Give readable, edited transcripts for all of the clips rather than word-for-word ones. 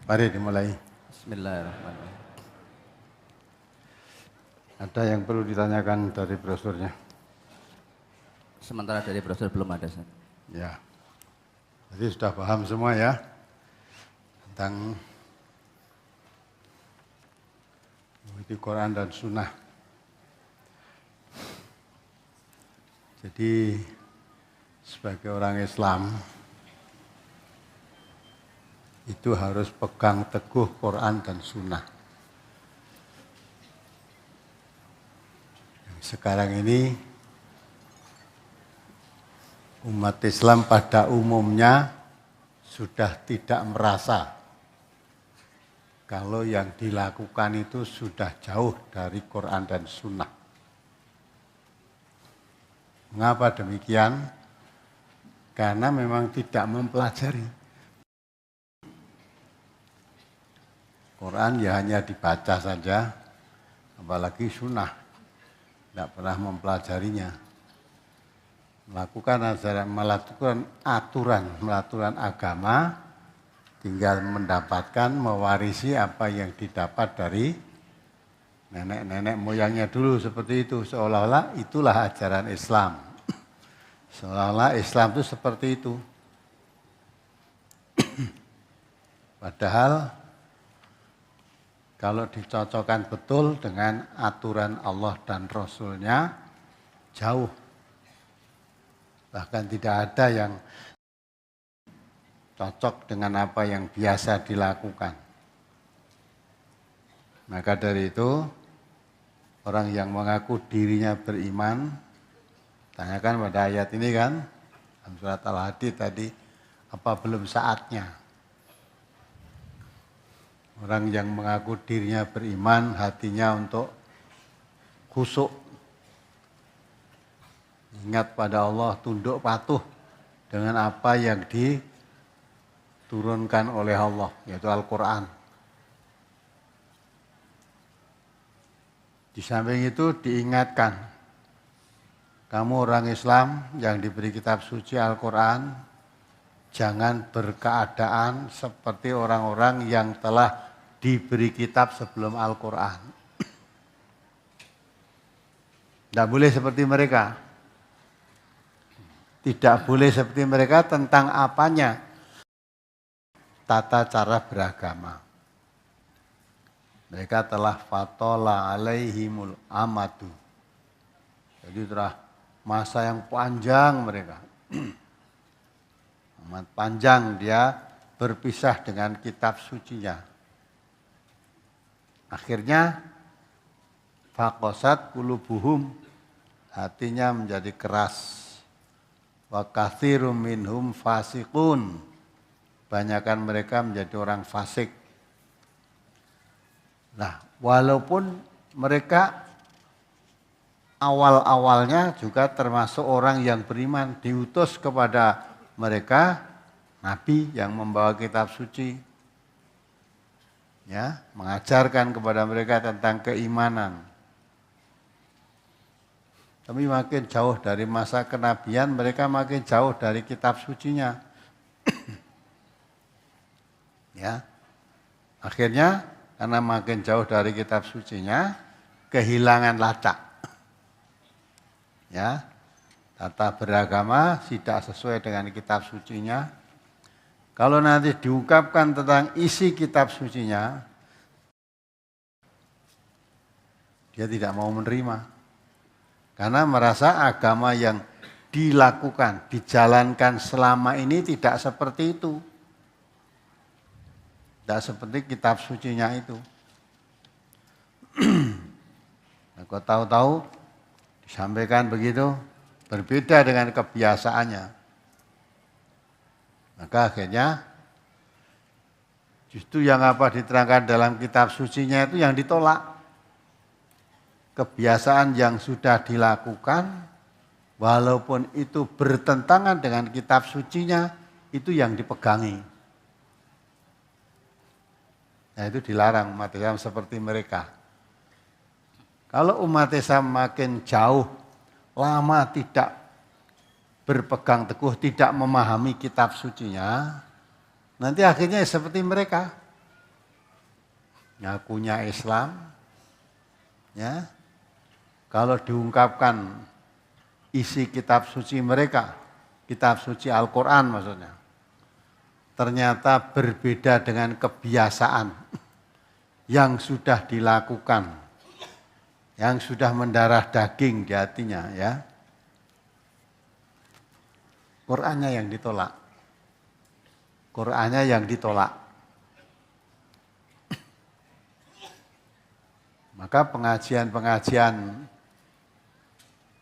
Mari dimulai. Bismillahirrahmanirrahim. Ada yang perlu ditanyakan dari brosurnya? Sementara dari brosur belum ada, Ustaz. Ya. Jadi sudah paham semua ya tentang itu Quran dan Sunnah. Jadi sebagai orang Islam itu harus pegang teguh Quran dan Sunnah. Sekarang ini umat Islam pada umumnya sudah tidak merasa kalau yang dilakukan itu sudah jauh dari Quran dan Sunnah. Mengapa demikian? Karena memang tidak mempelajari. Quran ya hanya dibaca saja, apalagi Sunnah. Tidak pernah mempelajarinya. Melakukan aturan agama, tinggal mendapatkan, mewarisi apa yang didapat dari nenek-nenek moyangnya dulu seperti itu. Seolah-olah itulah ajaran Islam. Seolah-olah Islam itu seperti itu. Padahal kalau dicocokkan betul dengan aturan Allah dan Rasul-Nya, jauh. Bahkan tidak ada yang cocok dengan apa yang biasa dilakukan. Maka dari itu, orang yang mengaku dirinya beriman, tanyakan pada ayat ini kan, dalam surat Al-Hadid tadi, apa belum saatnya? Orang yang mengaku dirinya beriman, hatinya untuk khusyuk, ingat pada Allah, tunduk patuh dengan apa yang diturunkan oleh Allah, yaitu Al-Quran. Di samping itu diingatkan, kamu orang Islam yang diberi kitab suci Al-Quran, jangan berkeadaan seperti orang-orang yang telah diberi kitab sebelum Al-Quran. Tidak boleh seperti mereka. Tidak boleh seperti mereka tentang apanya? Tata cara beragama. Mereka telah fatola alaihimul amadu. Jadi telah masa yang panjang mereka. Amat panjang dia berpisah dengan kitab sucinya. Akhirnya faqasat qulubuhum, hatinya menjadi keras. Wa katsirum minhum fasiqun, banyakan mereka menjadi orang fasik. Nah, walaupun mereka awal-awalnya juga termasuk orang yang beriman, diutus kepada mereka nabi yang membawa kitab suci, ya, mengajarkan kepada mereka tentang keimanan. Tapi makin jauh dari masa kenabian, mereka makin jauh dari kitab sucinya. Ya, akhirnya karena makin jauh dari kitab sucinya, kehilangan lacak. Ya, tata beragama tidak sesuai dengan kitab sucinya. Kalau nanti diungkapkan tentang isi kitab sucinya, dia tidak mau menerima. Karena merasa agama yang dilakukan, dijalankan selama ini tidak seperti itu. Tidak seperti kitab sucinya itu. Kau tahu-tahu disampaikan begitu, berbeda dengan kebiasaannya. Maka akhirnya justru yang apa diterangkan dalam kitab sucinya itu yang ditolak. Kebiasaan yang sudah dilakukan, walaupun itu bertentangan dengan kitab sucinya, itu yang dipegangi. Nah, itu dilarang umat Islam seperti mereka. Kalau umat Islam makin jauh, lama tidak berpegang teguh, tidak memahami kitab sucinya, nanti akhirnya seperti mereka. ngakunya Islam, ya. Kalau diungkapkan isi kitab suci mereka, kitab suci Al-Quran maksudnya, ternyata berbeda dengan kebiasaan yang sudah dilakukan, yang sudah mendarah daging di hatinya, ya. Qur'annya yang ditolak. Qur'annya yang ditolak. Maka pengajian-pengajian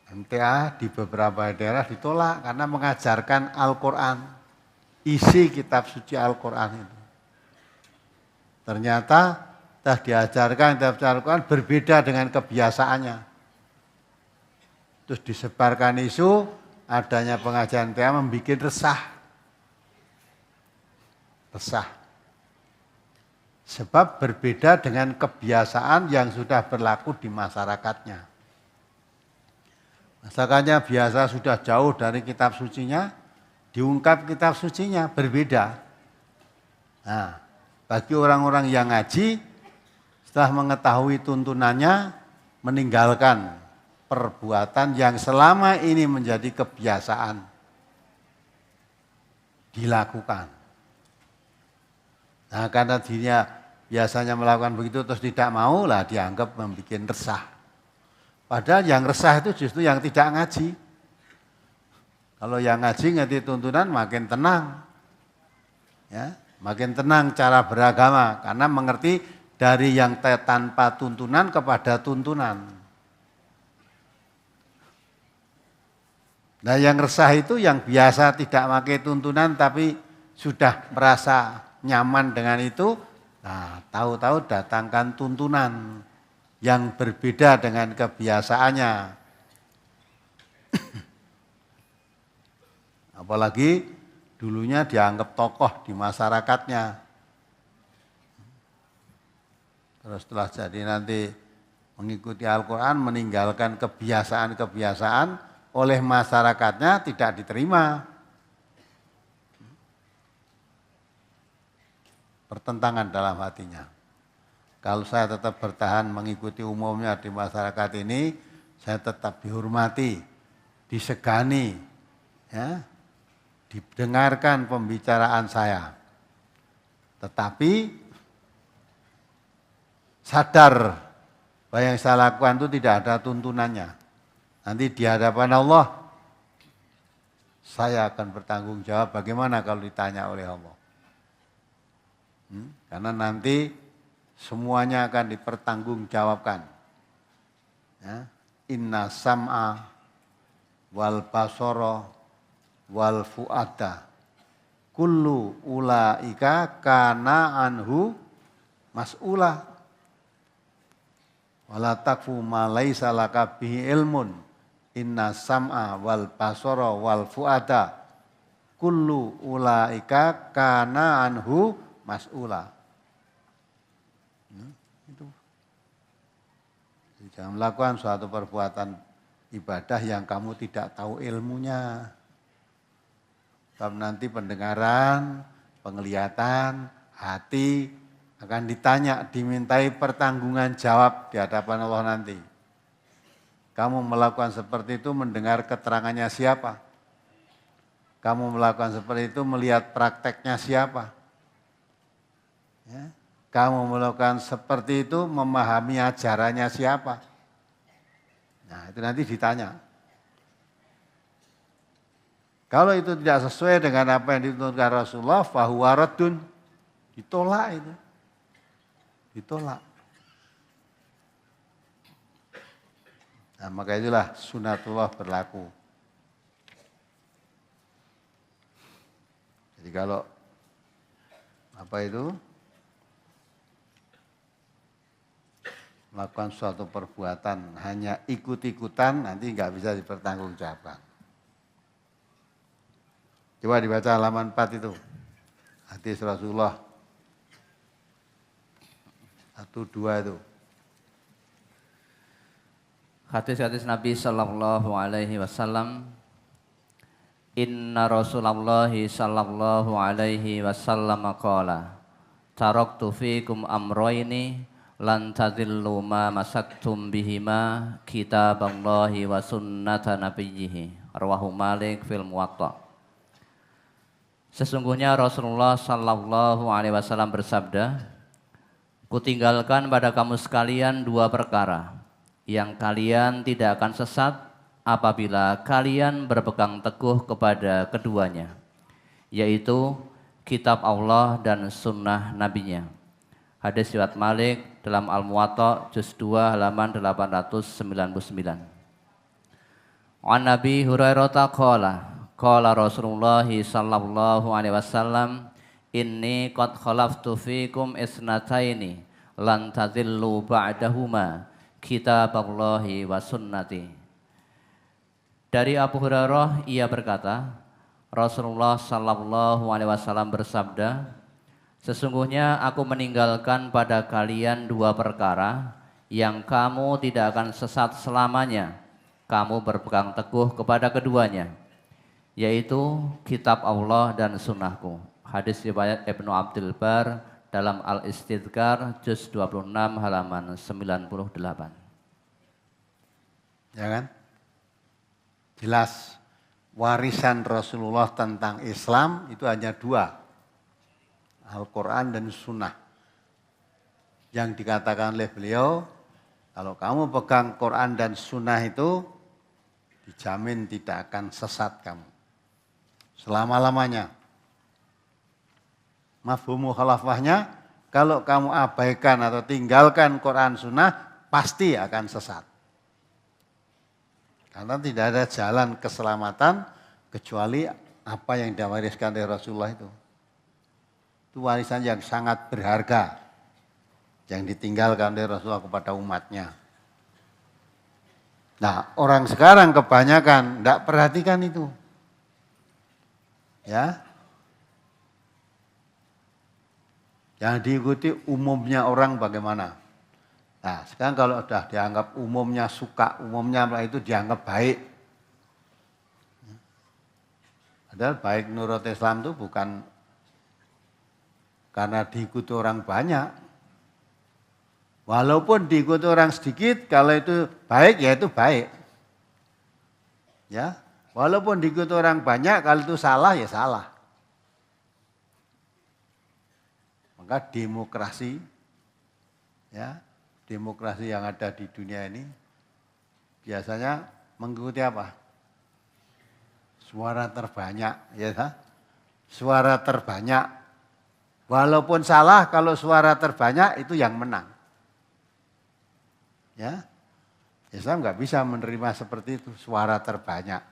MTA di beberapa daerah ditolak karena mengajarkan Al-Quran, isi kitab suci Al-Quran itu. Ternyata telah diajarkan kitab suci Al-Quran berbeda dengan kebiasaannya. Terus disebarkan isu adanya pengajian MTA membuat resah. Resah. Sebab berbeda dengan kebiasaan yang sudah berlaku di masyarakatnya. Masyarakatnya biasa sudah jauh dari kitab sucinya, diungkap kitab sucinya berbeda. Nah, bagi orang-orang yang ngaji, setelah mengetahui tuntunannya, meninggalkan perbuatan yang selama ini menjadi kebiasaan dilakukan. Nah, karena dirinya biasanya melakukan begitu terus tidak mau lah dianggap membuat resah. Padahal yang resah itu justru yang tidak ngaji. Kalau yang ngaji ngerti tuntunan makin tenang. Ya, makin tenang cara beragama karena mengerti dari yang tanpa tuntunan kepada tuntunan. Nah, yang resah itu yang biasa tidak pakai tuntunan tapi sudah merasa nyaman dengan itu, nah tahu-tahu datangkan tuntunan yang berbeda dengan kebiasaannya. Apalagi dulunya dianggap tokoh di masyarakatnya. Terus setelah jadi nanti mengikuti Al-Quran, meninggalkan kebiasaan-kebiasaan oleh masyarakatnya tidak diterima. Pertentangan dalam hatinya. Kalau saya tetap bertahan mengikuti umumnya di masyarakat ini, saya tetap dihormati, disegani, ya, didengarkan pembicaraan saya. Tetapi sadar bahwa yang saya lakukan itu tidak ada tuntunannya. Nanti di hadapan Allah, saya akan bertanggung jawab bagaimana kalau ditanya oleh Allah. Karena nanti semuanya akan dipertanggungjawabkan. Ya. Inna sam'a wal basara wal fu'ada kullu ulaika kana anhu mas'ula wala takfu ma laisa laka bihi ilmun inna sam'a wal basara wal fu'ada kullu ulaika kana anhu mas'ula. Itu. Jangan melakukan suatu perbuatan ibadah yang kamu tidak tahu ilmunya. Sebab nanti pendengaran, penglihatan, hati akan ditanya, dimintai pertanggungan jawab di hadapan Allah nanti. Kamu melakukan seperti itu mendengar keterangannya siapa? Kamu melakukan seperti itu melihat prakteknya siapa? Ya, kamu melakukan seperti itu memahami ajarannya siapa? Nah, itu nanti ditanya. Kalau itu tidak sesuai dengan apa yang dituntutkan Rasulullah, fahuwa raddun, ditolak itu. Ditolak. Nah, maka itulah sunatullah berlaku. Jadi kalau apa itu? Melakukan suatu perbuatan hanya ikut-ikutan nanti nggak bisa dipertanggungjawabkan. Coba dibaca halaman 4 itu. Hadis Rasulullah 1-2 itu. Hadis-hadis Nabi sallallahu alaihi wasallam. Inna Rasulullah sallallahu alaihi wasallam qala taraktu fikum amroini lan tadillu ma masaktum bihima kitaballahi wa sunnata nabiyyihi. Rawahu Malik fil Muwatta. Sesungguhnya Rasulullah sallallahu alaihi wasallam bersabda, kutinggalkan pada kamu sekalian dua perkara yang kalian tidak akan sesat apabila kalian berpegang teguh kepada keduanya, yaitu kitab Allah dan sunnah nabinya. Hadis riwayat Malik dalam Al-Muwatta juz 2 halaman 899. An Nabi Hurairah qala Rasulullah sallallahu alaihi wasallam, inni qad khalaftu fikum isnataini lan tadillu ba'dahuma kitaballahi wa sunnati. Dari Abu Hurairah ia berkata, Rasulullah sallallahu alaihi wasallam bersabda, sesungguhnya aku meninggalkan pada kalian dua perkara yang kamu tidak akan sesat selamanya, kamu berpegang teguh kepada keduanya, yaitu kitab Allah dan sunnahku. Hadis riwayat Ibnu Abdul Bar dalam Al-Istidhkar juz 26 halaman 98. Ya kan? Jelas warisan Rasulullah tentang Islam itu hanya dua, Al-Quran dan Sunnah. Yang dikatakan oleh beliau, kalau kamu pegang Quran dan Sunnah itu, dijamin tidak akan sesat kamu selama-lamanya. Mafhum mukhalafahnya, kalau kamu abaikan atau tinggalkan Quran Sunnah, pasti akan sesat. Karena tidak ada jalan keselamatan kecuali apa yang diwariskan oleh Rasulullah itu. Itu warisan yang sangat berharga yang ditinggalkan oleh Rasulullah kepada umatnya. Nah, orang sekarang kebanyakan tidak perhatikan itu. Ya. Yang diikuti umumnya orang bagaimana. Nah, sekarang kalau sudah dianggap umumnya suka, umumnya itu dianggap baik. Padahal baik menurut Islam itu bukan karena diikuti orang banyak. Walaupun diikuti orang sedikit, kalau itu baik ya itu baik. Ya, walaupun diikuti orang banyak, kalau itu salah ya salah. Maka demokrasi, ya, demokrasi yang ada di dunia ini biasanya mengikuti apa? Suara terbanyak, ya, suara terbanyak. Walaupun salah, kalau suara terbanyak itu yang menang. Ya, Islam nggak bisa menerima seperti itu, suara terbanyak.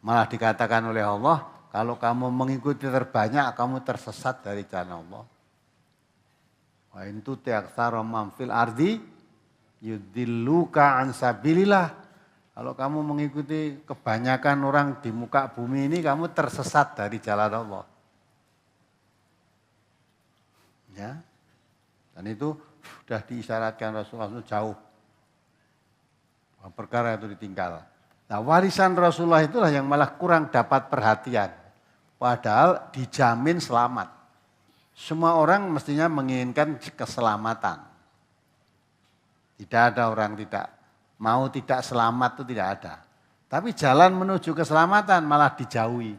Malah dikatakan oleh Allah, kalau kamu mengikuti terbanyak, kamu tersesat dari jalan Allah. Wa in tuti aktsara man fil ardi yudilluka an sabilillah. Kalau kamu mengikuti kebanyakan orang di muka bumi ini, kamu tersesat dari jalan Allah. Ya. Dan itu sudah diisyaratkan Rasulullah jauh. Perkara itu ditinggal. Nah, warisan Rasulullah itulah yang malah kurang dapat perhatian. Padahal dijamin selamat. Semua orang mestinya menginginkan keselamatan. Tidak ada orang tidak mau tidak selamat, itu tidak ada. Tapi jalan menuju keselamatan malah dijauhi.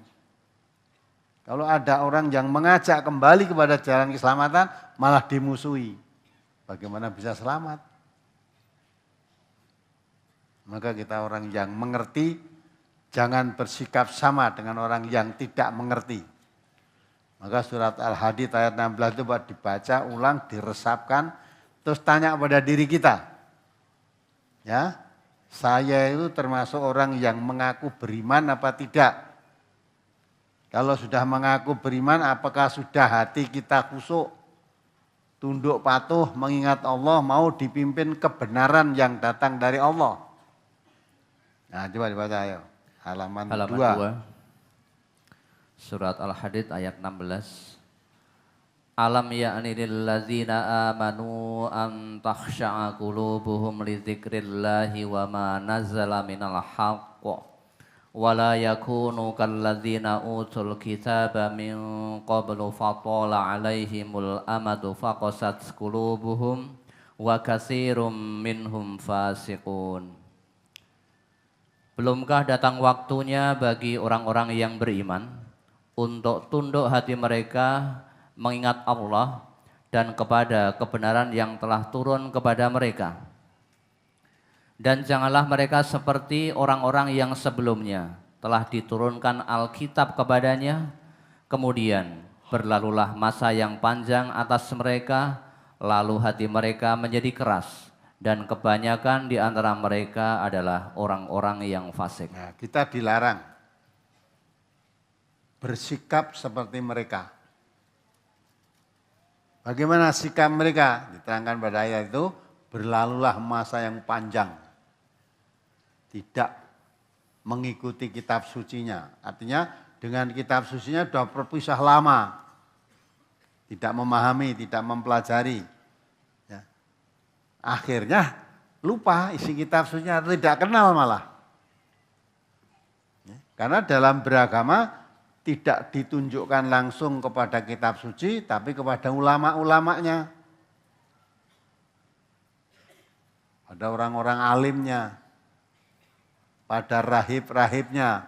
Kalau ada orang yang mengajak kembali kepada jalan keselamatan, malah dimusuhi. Bagaimana bisa selamat? Maka kita orang yang mengerti, jangan bersikap sama dengan orang yang tidak mengerti. Maka surat Al-Hadid ayat 16 itu buat dibaca ulang, diresapkan, terus tanya pada diri kita. Ya, saya itu termasuk orang yang mengaku beriman apa tidak? Kalau sudah mengaku beriman, apakah sudah hati kita khusyuk, tunduk patuh, mengingat Allah, mau dipimpin kebenaran yang datang dari Allah? Nah, coba dibaca ayo. Halaman 2. Surat Al-Hadid ayat 16. Alam ya'ni lil ladzina amanu an takhsha'a qulubuhum li dzikrillahi wa ma nazzala minal haqq ولا يكونوا كالذين أوتوا الكتاب من قبل فطال عليهم الأمد فقست قلوبهم وكثير منهم فاسقون. Belumkah datang waktunya bagi orang-orang yang beriman untuk tunduk hati mereka mengingat Allah dan kepada kebenaran yang telah turun kepada mereka. Dan janganlah mereka seperti orang-orang yang sebelumnya telah diturunkan Alkitab kepadanya, kemudian berlalulah masa yang panjang atas mereka, lalu hati mereka menjadi keras, dan kebanyakan di antara mereka adalah orang-orang yang fasik. Nah, kita dilarang bersikap seperti mereka. Bagaimana sikap mereka? Diterangkan pada ayat itu, berlalulah masa yang panjang. Tidak mengikuti kitab sucinya. Artinya dengan kitab sucinya sudah berpisah lama. Tidak memahami, tidak mempelajari. Ya. Akhirnya lupa isi kitab sucinya, tidak kenal malah. Ya. Karena dalam beragama tidak ditunjukkan langsung kepada kitab suci, tapi kepada ulama-ulamanya. Pada orang-orang alimnya, pada rahib-rahibnya,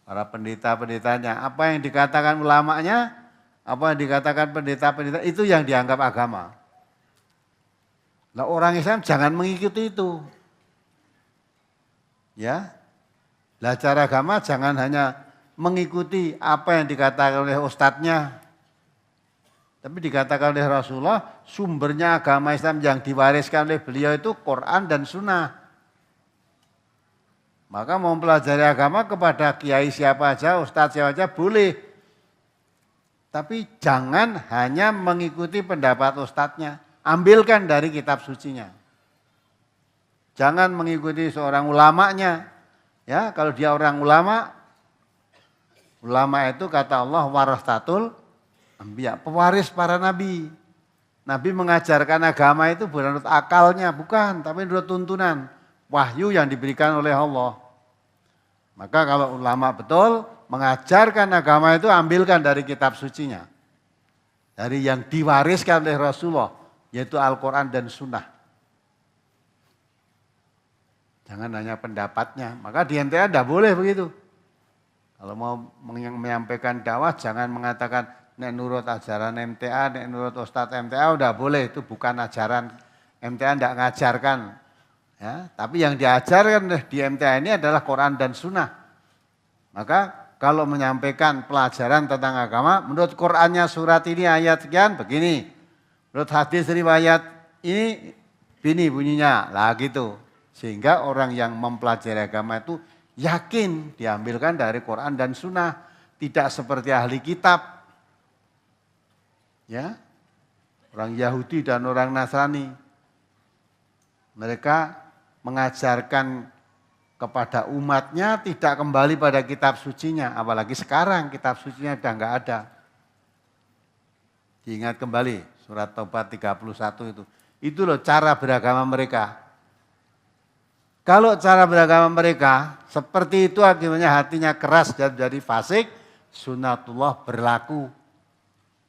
para pendeta-pendetanya. Apa yang dikatakan ulamanya, apa yang dikatakan pendeta-pendeta, itu yang dianggap agama. Nah, orang Islam jangan mengikuti itu. Ya, belajar agama jangan hanya mengikuti apa yang dikatakan oleh ustadznya. Tapi dikatakan oleh Rasulullah, sumbernya agama Islam yang diwariskan oleh beliau itu Quran dan Sunnah. Maka mau mempelajari agama kepada kiai siapa aja, ustadz siapa aja boleh. Tapi jangan hanya mengikuti pendapat ustadznya. Ambilkan dari kitab sucinya. Jangan mengikuti seorang ulamanya. Ya, kalau dia orang ulama, ulama itu kata Allah warasatul anbiya, pewaris para nabi. Nabi mengajarkan agama itu bukan menurut akalnya, bukan, tapi menurut tuntunan wahyu yang diberikan oleh Allah. Maka kalau ulama betul mengajarkan agama itu, ambilkan dari kitab sucinya. Dari yang diwariskan oleh Rasulullah, yaitu Al-Quran dan Sunnah. Jangan hanya pendapatnya, maka di MTA tidak boleh begitu. Kalau mau menyampaikan dakwah jangan mengatakan nek nurut ajaran MTA, nek nurut Ustadz MTA udah boleh, itu bukan ajaran MTA, tidak ngajarkan. Ya, tapi yang diajarkan di MTA ini adalah Quran dan Sunnah. Maka kalau menyampaikan pelajaran tentang agama, menurut Qurannya surat ini ayat sekian begini, menurut hadis riwayat ini bunyinya, lah gitu. Sehingga orang yang mempelajari agama itu yakin diambilkan dari Quran dan Sunnah, tidak seperti ahli kitab. Ya, orang Yahudi dan orang Nasrani, mereka mengajarkan kepada umatnya tidak kembali pada kitab sucinya, apalagi sekarang kitab sucinya sudah enggak ada. Diingat kembali surat Taubat 31 itu. Itu loh cara beragama mereka. Kalau cara beragama mereka seperti itu, akhirnya hatinya keras dan jadi fasik, sunatullah berlaku.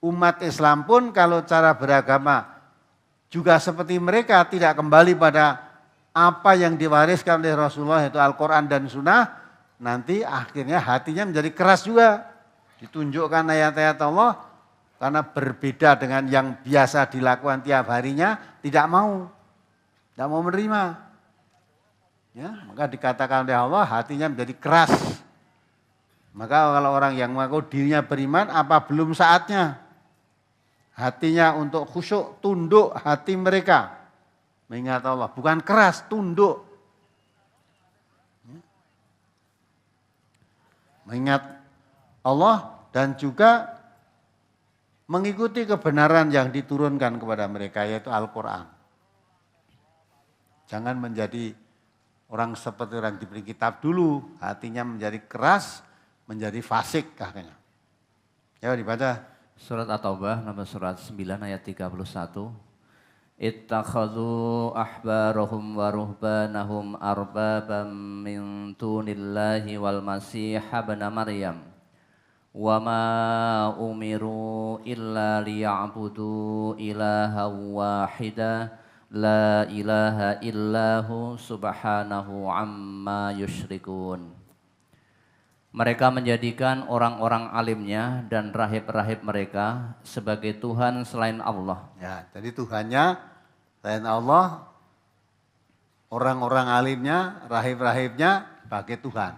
Umat Islam pun kalau cara beragama juga seperti mereka, tidak kembali pada apa yang diwariskan oleh Rasulullah, yaitu Al-Quran dan Sunnah, nanti akhirnya hatinya menjadi keras juga. Ditunjukkan ayat-ayat Allah, karena berbeda dengan yang biasa dilakukan tiap harinya, tidak mau menerima. Ya, maka dikatakan oleh Allah hatinya menjadi keras. Maka kalau orang yang mengaku dirinya beriman, apa belum saatnya hatinya untuk khusyuk, tunduk hati mereka mengingat Allah, bukan keras, tunduk. Mengingat Allah dan juga mengikuti kebenaran yang diturunkan kepada mereka, yaitu Al-Quran. Jangan menjadi orang seperti orang diberi kitab dulu, hatinya menjadi keras, menjadi fasik akhirnya. Ya, dibaca. Surat At-Taubah nomor surat 9 ayat 31. ittakhadhu ahbarahum wa ruhbanahum arbaban min dunillahi wal masih ibn Maryam wa ma umiru illa liya'budu ilaha wahida la ilaha illahu subhanahu amma yusyrikun. Mereka menjadikan orang-orang alimnya dan rahib-rahib mereka sebagai Tuhan selain Allah. Ya, jadi Tuhannya selain Allah, orang-orang alimnya, rahib-rahibnya sebagai Tuhan.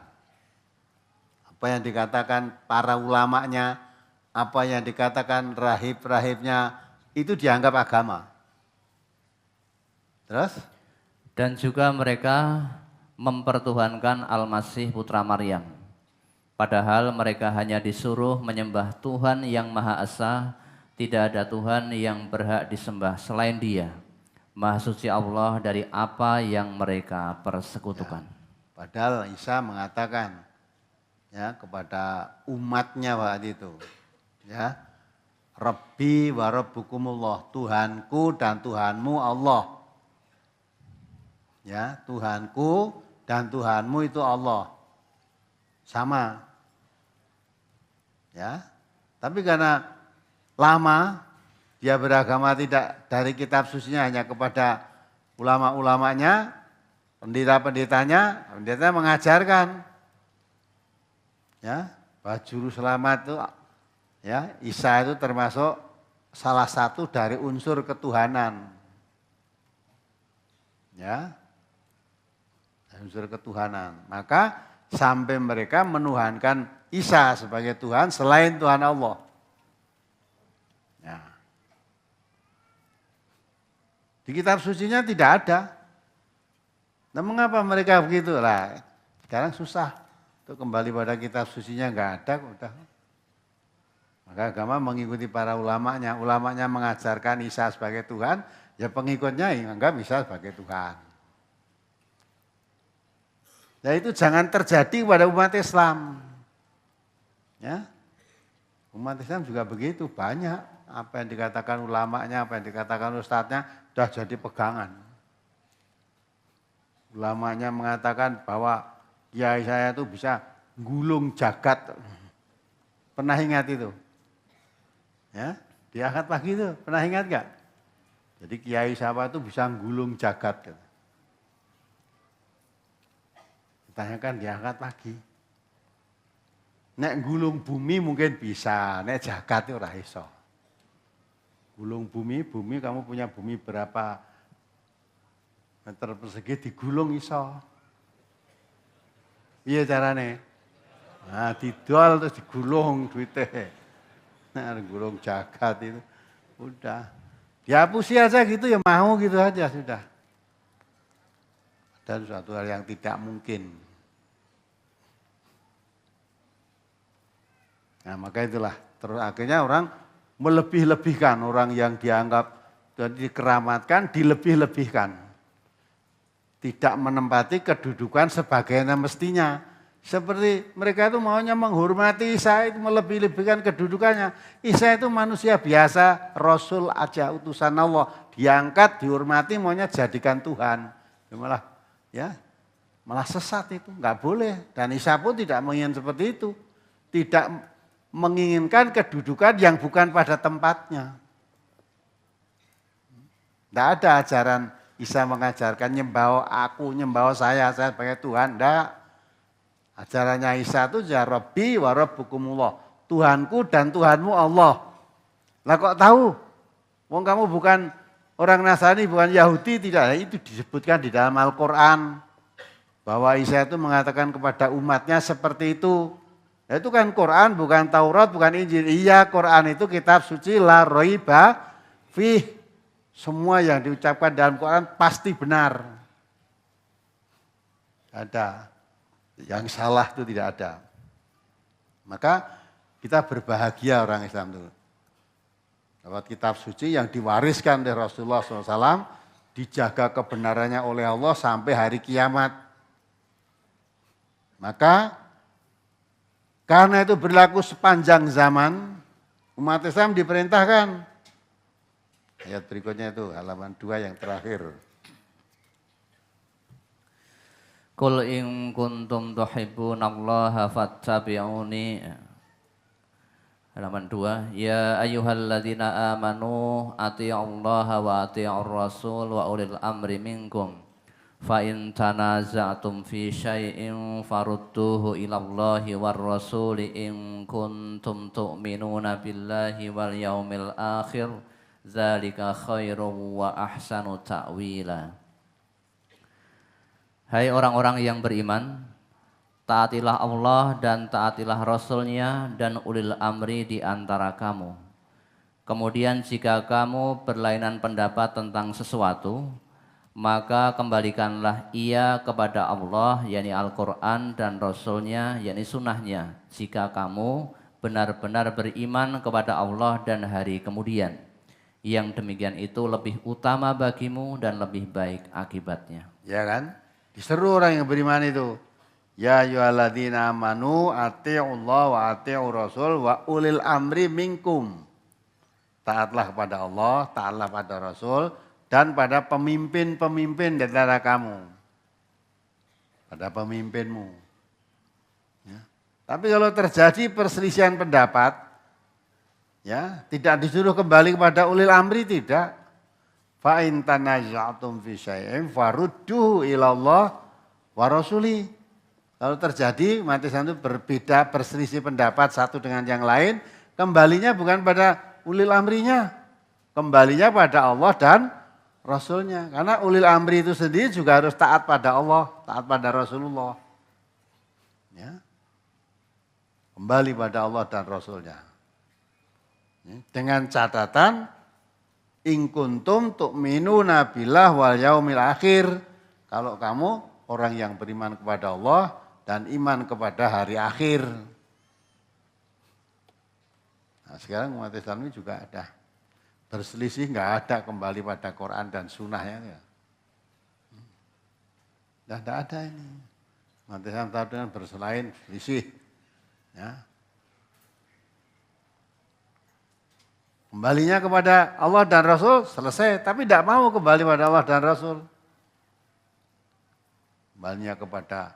Apa yang dikatakan para ulamanya, apa yang dikatakan rahib-rahibnya, itu dianggap agama. Terus? Dan juga mereka mempertuhankan Al-Masih putra Maryam. Padahal mereka hanya disuruh menyembah Tuhan yang Maha Esa, tidak ada Tuhan yang berhak disembah selain Dia. Maha suci Allah dari apa yang mereka persekutukan. Ya, padahal Isa mengatakan ya kepada umatnya waktu itu, ya, Rabbi wa Rabbukumullah, Tuhanku dan Tuhanmu Allah. Ya, Tuhanku dan Tuhanmu itu Allah. Sama. Ya, tapi karena lama dia beragama tidak dari kitab sucinya, hanya kepada ulama-ulamanya, pendeta-pendetanya mengajarkan ya bahwa juru selamat itu ya Isa itu termasuk salah satu dari unsur ketuhanan. Ya. Unsur ketuhanan. Maka sampai mereka menuhankan Isa sebagai Tuhan selain Tuhan Allah. Ya. Di kitab sucinya tidak ada. Nah, mengapa mereka begitu lah? Sekarang susah untuk kembali pada kitab sucinya, nggak ada. Udah. Maka agama mengikuti para ulamanya. Ulamanya mengajarkan Isa sebagai Tuhan, ya pengikutnya anggap Isa sebagai Tuhan. Ya itu jangan terjadi pada umat Islam. Ya, umat Islam juga begitu, banyak apa yang dikatakan ulamanya, apa yang dikatakan ustadznya sudah jadi pegangan. Ulamanya mengatakan bahwa kiai saya itu bisa gulung jagat. Pernah ingat itu? Ya, di akad pagi itu pernah ingat gak? Jadi kiai siapa itu bisa gulung jagat. Ditanyakan di akad pagi. Nek gulung bumi mungkin bisa, nek jagat itu ora iso. Gulung bumi kamu punya bumi berapa meter persegi digulung iso. Iya carane? Nah, didol terus digulung duitnya. Nah, gulung jagat itu udah. Dihapusi aja gitu ya mau gitu aja sudah. Dan suatu hal yang tidak mungkin. Nah, maka itulah terus akhirnya orang melebih-lebihkan, orang yang dianggap dan dikeramatkan dilebih-lebihkan. Tidak menempati kedudukan sebagaimana mestinya. Seperti mereka itu maunya menghormati Isa, itu melebih-lebihkan kedudukannya. Isa itu manusia biasa, Rasul aja utusan Allah, diangkat, dihormati, maunya jadikan Tuhan. Malah sesat itu, nggak boleh. Dan Isa pun tidak menginginkan seperti itu. Tidak menginginkan kedudukan yang bukan pada tempatnya. Tidak ada ajaran Isa mengajarkan nyembah aku, nyembah saya sebagai Tuhan. Tidak. Ajarannya Isa itu ya Rabbi wa Rabbukumullah. Tuhanku dan Tuhanmu Allah. Lah kok tahu? Wong kamu bukan orang Nasrani, bukan Yahudi, tidak. Itu disebutkan di dalam Al-Quran. Bahwa Isa itu mengatakan kepada umatnya seperti itu. Nah, itu kan Quran, bukan Taurat, bukan Injil. Iya, Quran itu kitab suci la raiba fih. Semua yang diucapkan dalam Quran pasti benar. Ada. Yang salah itu tidak ada. Maka kita berbahagia orang Islam itu. Lewat kitab suci yang diwariskan oleh Rasulullah SAW, dijaga kebenarannya oleh Allah sampai hari kiamat. Maka karena itu berlaku sepanjang zaman, umat Islam diperintahkan Ayat berikutnya itu halaman 2 yang terakhir. Qul in kuntum tuhibbunallaha fattabi'uni. Halaman 2. Ya ayyuhalladzina amanu athi'ullaha wa athi'ur rasul wa ulil amri minkum. Fa in tanaza'tum fi syai'in farudduhu ilallahi war rasuli in kuntum tu'minuna billahi wal yaumil akhir. Dzalika khairum wa ahsanu ta'wila. Hai orang-orang yang beriman, taatilah Allah dan taatilah Rasul-Nya dan ulil amri di antara kamu. Kemudian jika kamu berlainan pendapat tentang sesuatu, maka kembalikanlah ia kepada Allah, yakni Al-Quran, dan Rasul-Nya, yakni sunnahnya, jika kamu benar-benar beriman kepada Allah dan hari kemudian. Yang demikian itu lebih utama bagimu dan lebih baik akibatnya. Ya kan? Diseru orang yang beriman itu. Ya ayyuhalladzina amanu athi'ullah wa athi'ur rasul wa ulil amri minkum. Taatlah kepada Allah, taatlah pada Rasul, dan pada pemimpin-pemimpin di antara kamu. Pada pemimpinmu. Ya. Tapi kalau terjadi perselisihan pendapat, ya, tidak disuruh kembali kepada ulil amri, tidak. Fa in tanaza'tum fi syai'in farudduhu ilallah wa rasuli. Kalau terjadi umat Islam itu berbeda, berselisih pendapat satu dengan yang lain, kembalinya bukan pada ulil amrinya, kembalinya pada Allah dan Rasulnya. Karena ulil amri itu sendiri juga harus taat pada Allah, taat pada Rasulullah. Ya. Kembali pada Allah dan Rasulnya. Dengan catatan in kuntum tu'minuna billah wal yaumil akhir. Kalau kamu orang yang beriman kepada Allah dan iman kepada hari akhir. Nah, sekarang umat Islam ini juga ada berselisih, nggak ada kembali pada Quran dan Sunnahnya. Ya. Tidak ada ini. Umat Islam tahu dengan berselain, selisih. Ya. Kembalinya kepada Allah dan Rasul, selesai. Tapi tidak mau kembali pada Allah dan Rasul. Kembalinya kepada,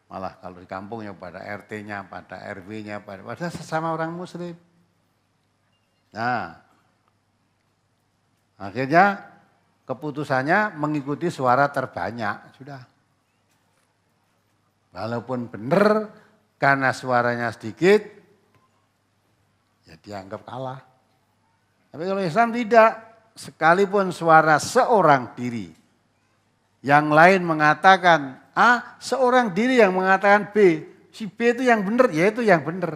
malah kalau di kampungnya pada RT-nya, pada RW-nya, pada sesama orang muslim. Nah, akhirnya keputusannya mengikuti suara terbanyak. Sudah. Walaupun benar, karena suaranya sedikit, ya dianggap kalah. Tapi kalau Islam tidak, sekalipun suara seorang diri, yang lain mengatakan A, seorang diri yang mengatakan B, si B itu yang benar, ya itu yang benar.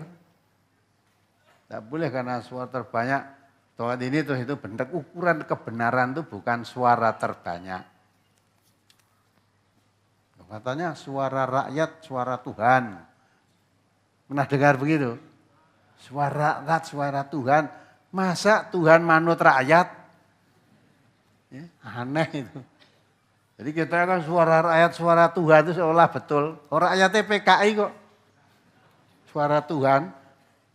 Tidak boleh karena suara terbanyak, toat ini terus itu benar. Ukuran kebenaran itu bukan suara terbanyak. Katanya suara rakyat, suara Tuhan. Pernah dengar begitu? Suara rakyat, suara Tuhan. Masa Tuhan manut rakyat? Ya, aneh itu. Jadi kita kan suara rakyat, suara Tuhan itu seolah betul. Orang rakyatnya PKI kok. Suara Tuhan.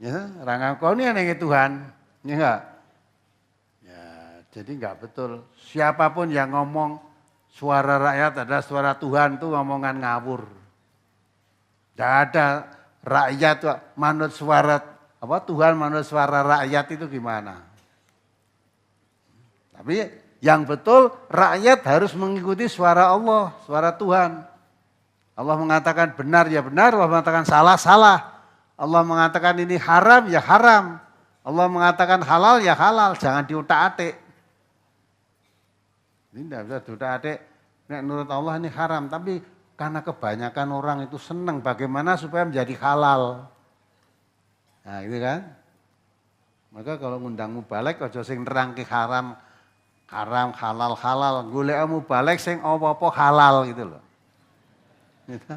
Ya, orang kau ini yang Tuhan. Ya enggak? Ya, jadi enggak betul. Siapapun yang ngomong suara rakyat adalah suara Tuhan itu ngomongan ngawur. Tidak ada rakyat manut suara Tuhan manut suara rakyat itu gimana? Tapi yang betul rakyat harus mengikuti suara Allah, suara Tuhan. Allah mengatakan benar ya benar, Allah mengatakan salah salah. Allah mengatakan ini haram ya haram. Allah mengatakan halal ya halal, jangan diutak-atik. Ini tidak bisa diutak-atik. Menurut Allah ini haram, tapi karena kebanyakan orang itu senang bagaimana supaya menjadi halal. Nah gitu kan. Maka kalau ngundang mubalek aja sing nerangke haram, haram, halal, halal. Golek mubalek sing apa-apa halal gitu loh. Gitu.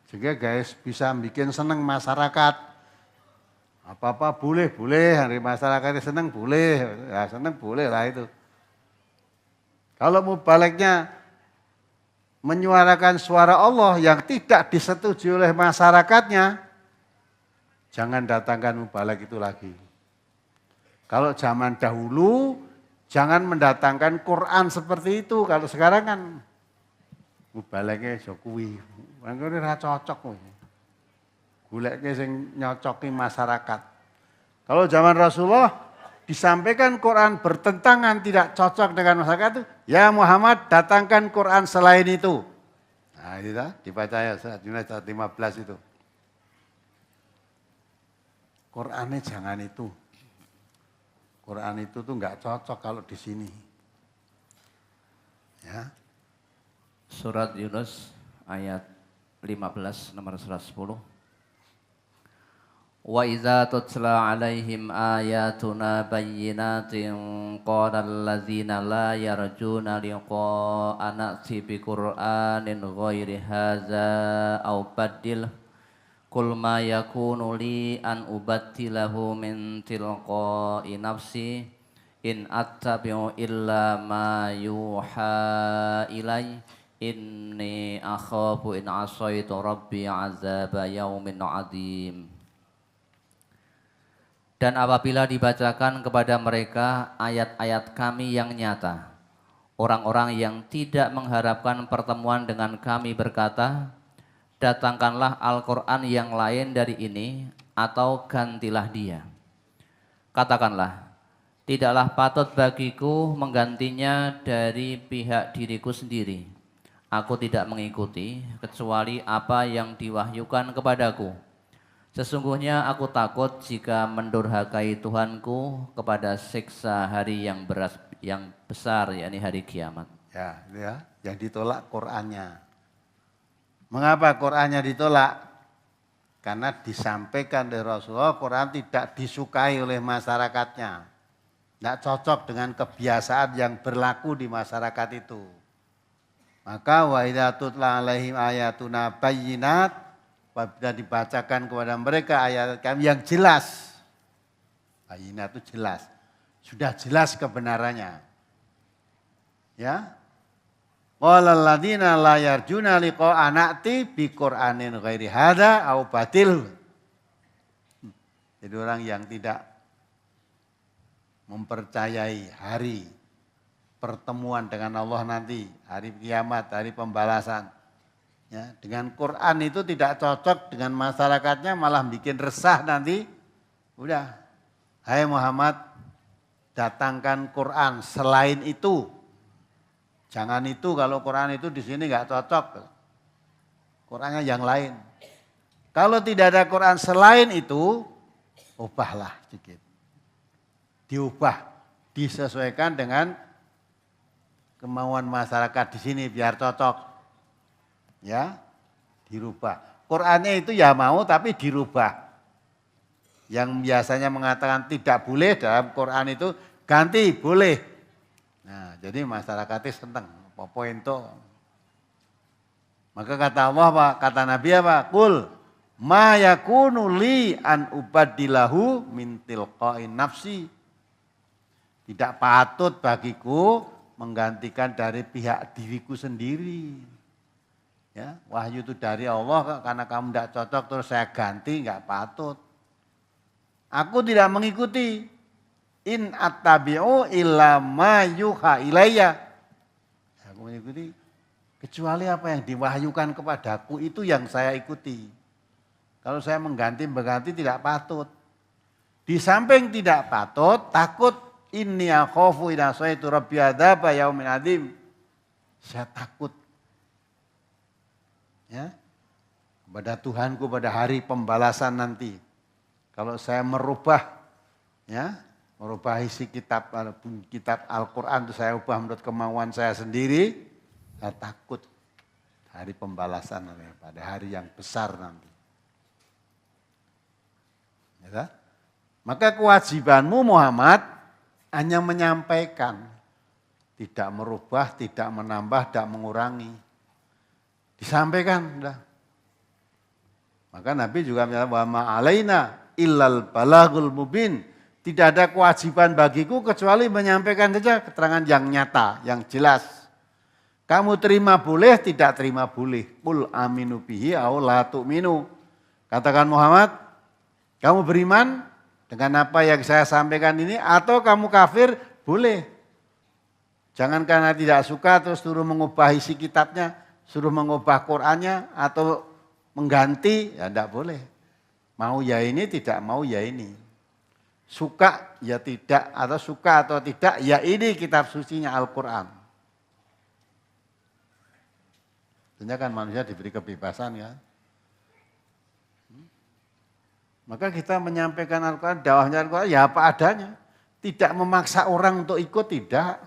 Sehingga guys bisa bikin seneng masyarakat. Apa-apa boleh, hari masyarakatnya seneng boleh. Ya seneng boleh lah itu. Kalau mubaleknya menyuarakan suara Allah yang tidak disetujui oleh masyarakatnya, jangan datangkan mubalek itu lagi. Kalau zaman dahulu, Jangan mendatangkan Quran seperti itu. Kalau sekarang kan mubaleke aja kuwi. Mangkene ora cocok kuwi. Goleke sing nyocoki masyarakat. Kalau zaman Rasulullah disampaikan Quran bertentangan tidak cocok dengan masyarakat itu, ya Muhammad datangkan Quran selain itu. Nah itu dibaca ya surat Yunus 15 itu. Qurannya jangan itu. Quran itu tuh nggak cocok kalau di sini. Ya. Surat Yunus ayat 15 nomor 110. Wa idza tutla alaihim ayatuna bayyinatin qala alladzina la yarjuna liqa'ana bi Qur'anin ghairi hadza aw baddil qul ma yakunu li an ubattilahu min tilqa'i nafsi in attabi'u illa ma yuha ilai inni akhafu in asaitu rabbi azaba yaumin adim. Dan apabila dibacakan kepada mereka ayat-ayat kami yang nyata, orang-orang yang tidak mengharapkan pertemuan dengan kami berkata, datangkanlah Al-Quran yang lain dari ini atau gantilah dia. Katakanlah, tidaklah patut bagiku menggantinya dari pihak diriku sendiri. Aku tidak mengikuti kecuali apa yang diwahyukan kepadaku. Sesungguhnya aku takut jika mendurhakai Tuhanku kepada siksa hari yang besar, yakni hari kiamat. Ya, yang ditolak Qur'annya. Mengapa Qur'annya ditolak? Karena disampaikan oleh Rasulullah, Qur'an tidak disukai oleh masyarakatnya. Tidak cocok dengan kebiasaan yang berlaku di masyarakat itu. Maka wa idza tutla alaihim ayatuna bayyinat, apabila dibacakan kepada mereka ayat kami yang jelas. Bayyinat itu jelas. Sudah jelas kebenarannya. Ya. Qala alladziina la yarjuna liqa'ana na'ti bi Qur'anin ghairi hadza au batil. Jadi orang yang tidak mempercayai hari pertemuan dengan Allah nanti, hari kiamat, hari pembalasan. Ya, dengan Quran itu tidak cocok dengan masyarakatnya, malah bikin resah nanti. Udah, hai Muhammad, datangkan Quran selain itu. Jangan itu, kalau Quran itu di sini nggak cocok. Qurannya yang lain. Kalau tidak ada Quran selain itu, ubahlah sedikit. Diubah, disesuaikan dengan kemauan masyarakat di sini biar cocok. Ya, dirubah. Qur'annya itu ya mau tapi dirubah. Yang biasanya mengatakan tidak boleh dalam Qur'an itu ganti boleh. Nah, jadi masyarakatnya senang. Apa itu? Maka kata Allah apa? Kata Nabi apa? Qul ma yakunu li an ubaddilahu min tilqa'i nafsi. Tidak patut bagiku menggantikan dari pihak diriku sendiri. Ya, wahyu itu dari Allah, karena kamu tidak cocok terus saya ganti, enggak patut. Aku tidak mengikuti. In attabi'u illa ma yuha ilayya. Aku mengikuti kecuali apa yang diwahyukan kepadaku itu yang saya ikuti. Kalau saya mengganti tidak patut. Di samping tidak patut, takut inni akhafu in asaitu rabbi adzaba yaumin adim. Saya takut ya, kepada Tuhanku pada hari pembalasan nanti. Kalau saya merubah isi kitab Al-Quran itu saya ubah menurut kemauan saya sendiri, saya takut hari pembalasan pada hari yang besar nanti. Ya, maka kewajibanmu Muhammad hanya menyampaikan, tidak merubah, tidak menambah, tidak mengurangi. Disampaikan, udah. Maka Nabi juga menyatakan wa ma alaina illal balagul mubin. Tidak ada kewajiban bagiku kecuali menyampaikan saja keterangan yang nyata, yang jelas. Kamu terima boleh, tidak terima boleh. Qul aminu bihi au la tu'minu. Katakan Muhammad, kamu beriman dengan apa yang saya sampaikan ini atau kamu kafir, boleh. Jangan karena tidak suka terus suruh mengubah isi kitabnya, suruh mengubah Qur'annya atau mengganti, ya tidak boleh. Mau ya ini, tidak mau ya ini. Suka ya tidak, atau suka atau tidak, ya ini kitab sucinya Al-Quran. Tentunya kan manusia diberi kebebasan ya. Maka kita menyampaikan Al-Quran, dakwahnya Al-Quran ya apa adanya. Tidak memaksa orang untuk ikut, tidak.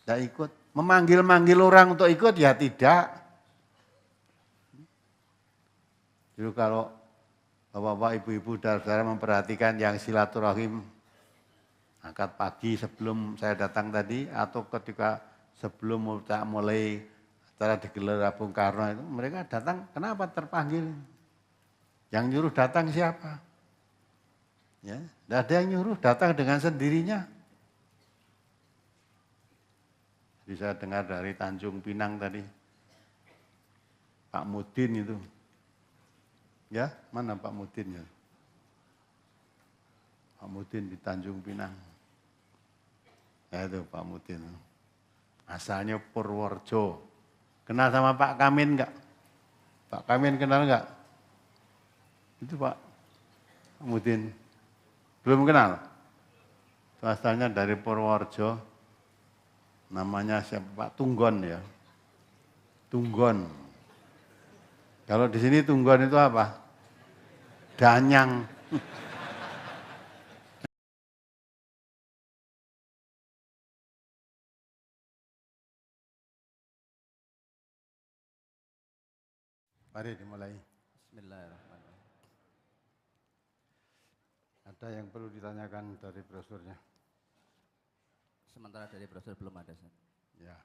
Tidak ikut. Memanggil-manggil orang untuk ikut, ya tidak. Jadi kalau bapak-bapak, ibu-ibu, saudara memperhatikan yang silaturahim angkat pagi sebelum saya datang tadi, atau ketika sebelum mulai acara digelar Bung Karno itu, mereka datang, kenapa terpanggil? Yang nyuruh datang siapa? Ya, tidak ada yang nyuruh, datang dengan sendirinya. Bisa dengar dari Tanjung Pinang tadi, Pak Mudin itu. Ya, mana Pak Mudin ya? Pak Mudin di Tanjung Pinang. Ya itu Pak Mudin. Asalnya Purworejo. Kenal sama Pak Kamin enggak? Pak Kamin kenal enggak? Itu Pak Mudin. Belum kenal? Asalnya dari Purworejo. Namanya siapa Pak? Tunggon ya. Tunggon. Kalau di sini Tunggon itu apa? Danyang. Mari dimulai. Bismillahirrahmanirrahim. Ada yang perlu ditanyakan dari brosurnya? Sementara dari brosur belum ada, Ustaz. Ya.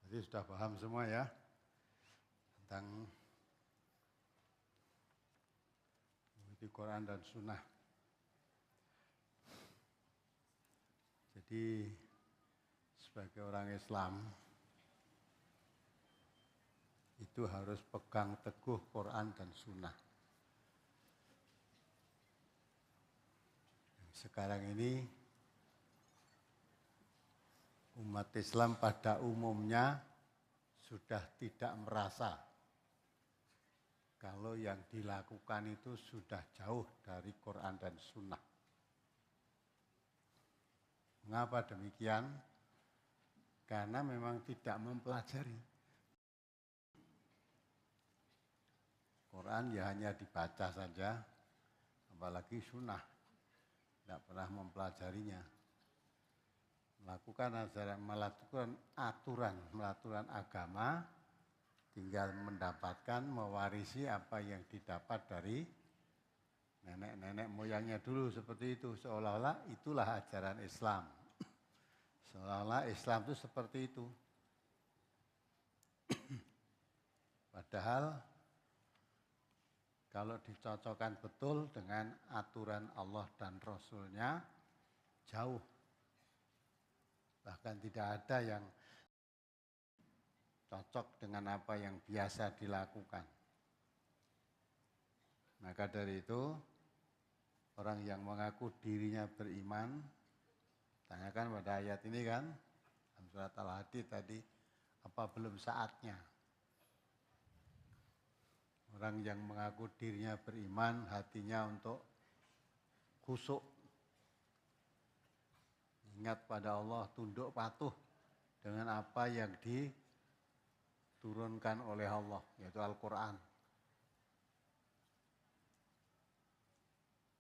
Jadi sudah paham semua ya tentang di Quran dan Sunnah. Jadi sebagai orang Islam itu harus pegang teguh Quran dan Sunnah. Sekarang ini umat Islam pada umumnya sudah tidak merasa kalau yang dilakukan itu sudah jauh dari Quran dan Sunnah. Mengapa demikian? Karena memang tidak mempelajari. Quran ya hanya dibaca saja, apalagi Sunnah. Tidak pernah mempelajarinya. Melakukan aturan agama, tinggal mendapatkan, mewarisi apa yang didapat dari nenek-nenek moyangnya dulu seperti itu. Seolah-olah itulah ajaran Islam. Seolah-olah Islam itu seperti itu. Padahal kalau dicocokkan betul dengan aturan Allah dan Rasul-Nya, jauh. Bahkan tidak ada yang cocok dengan apa yang biasa dilakukan. Maka dari itu, orang yang mengaku dirinya beriman, tanyakan pada ayat ini kan, dalam surat Al-Hadid tadi, apa belum saatnya? Orang yang mengaku dirinya beriman, hatinya untuk khusyuk, ingat pada Allah, tunduk patuh dengan apa yang diturunkan oleh Allah, yaitu Al-Quran.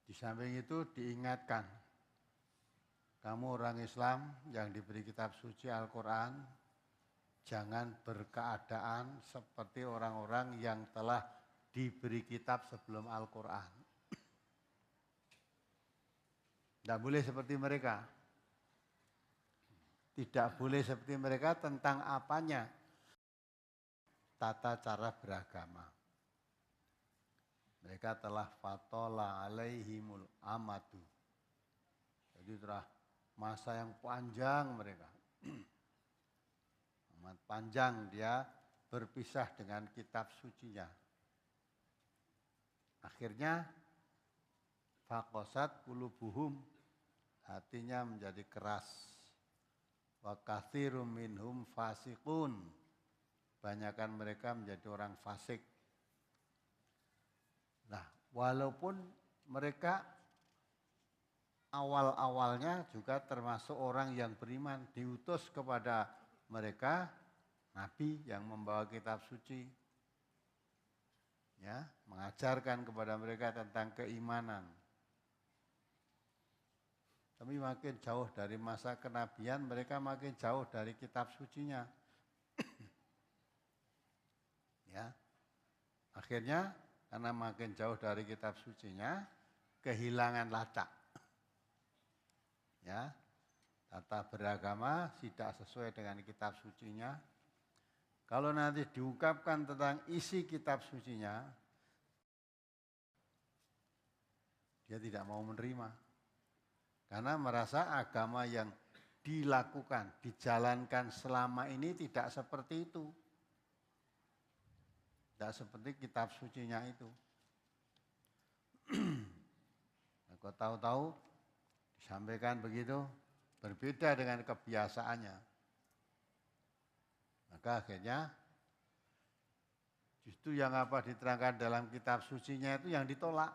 Di samping itu diingatkan, kamu orang Islam yang diberi kitab suci Al-Quran, jangan berkeadaan seperti orang-orang yang telah diberi kitab sebelum Al-Quran. Tidak boleh seperti mereka. Tidak boleh seperti mereka tentang apanya? Tata cara beragama. Mereka telah fatola alaihimul amadu. Jadi telah masa yang panjang mereka. Amat panjang dia berpisah dengan kitab sucinya. Akhirnya faqosat qulubuhum, hatinya menjadi keras. wa katsirum minhum fasiqun. Banyakan mereka menjadi orang fasik. Nah, walaupun mereka awal-awalnya juga termasuk orang yang beriman, diutus kepada mereka nabi yang membawa kitab suci. Ya, mengajarkan kepada mereka tentang keimanan. Tapi makin jauh dari masa kenabian, mereka makin jauh dari kitab sucinya. Ya. Akhirnya karena makin jauh dari kitab sucinya, kehilangan lacak. Ya. Tata beragama tidak sesuai dengan kitab sucinya. Kalau nanti diungkapkan tentang isi kitab sucinya, dia tidak mau menerima. Karena merasa agama yang dilakukan, dijalankan selama ini tidak seperti itu. Tidak seperti kitab sucinya itu. Kau tahu-tahu disampaikan begitu, berbeda dengan kebiasaannya. Maka akhirnya justru yang apa diterangkan dalam kitab sucinya itu yang ditolak.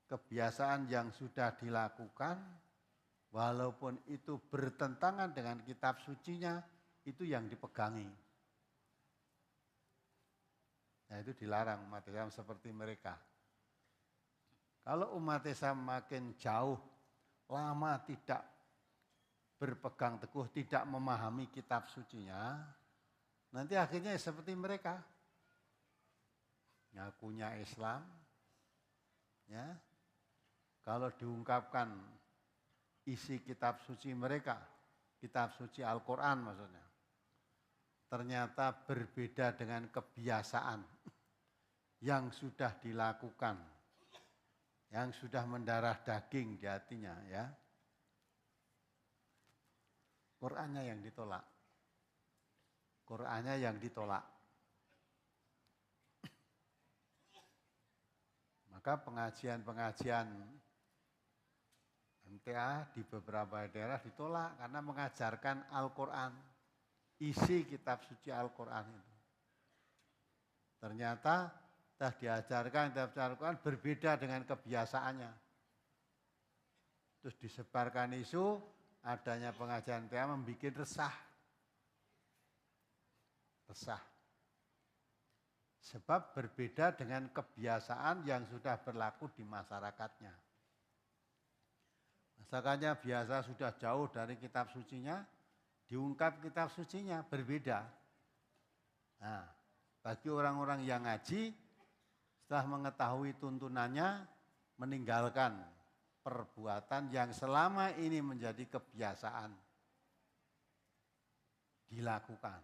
Kebiasaan yang sudah dilakukan, walaupun itu bertentangan dengan kitab sucinya, itu yang dipegangi. Nah itu dilarang umat Islam seperti mereka. Kalau umat Islam makin jauh, lama tidak berpegang teguh, tidak memahami kitab sucinya, nanti akhirnya seperti mereka. Ngakunya Islam, ya. Kalau diungkapkan isi kitab suci mereka, kitab suci Al-Quran maksudnya, ternyata berbeda dengan kebiasaan yang sudah dilakukan, yang sudah mendarah daging di hatinya, ya. Qurannya yang ditolak. Qurannya yang ditolak. Maka pengajian-pengajian MTA di beberapa daerah ditolak karena mengajarkan Al-Quran, isi kitab suci Al-Quran itu. Ternyata telah diajarkan kitab suci Al-Quran berbeda dengan kebiasaannya. Terus disebarkan isu adanya pengajian MTA membuat resah. Resah. Sebab berbeda dengan kebiasaan yang sudah berlaku di masyarakatnya. Masyarakatnya biasa sudah jauh dari kitab sucinya, diungkap kitab sucinya berbeda. Nah, bagi orang-orang yang ngaji, setelah mengetahui tuntunannya, meninggalkan perbuatan yang selama ini menjadi kebiasaan dilakukan.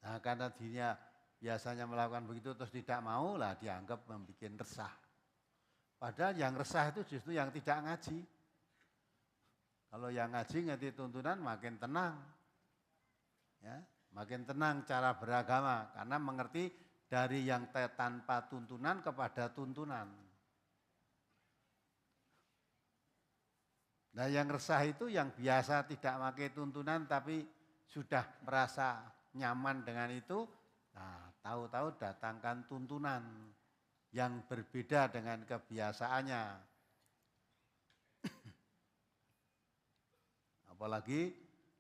Nah, karena dirinya biasanya melakukan begitu terus tidak mau, lah dianggap membuat resah. Padahal yang resah itu justru yang tidak ngaji. Kalau yang ngaji ngerti tuntunan makin tenang. Ya, makin tenang cara beragama karena mengerti dari yang tanpa tuntunan kepada tuntunan. Nah, yang resah itu yang biasa tidak pakai tuntunan tapi sudah merasa nyaman dengan itu, nah tahu-tahu datangkan tuntunan yang berbeda dengan kebiasaannya. Apalagi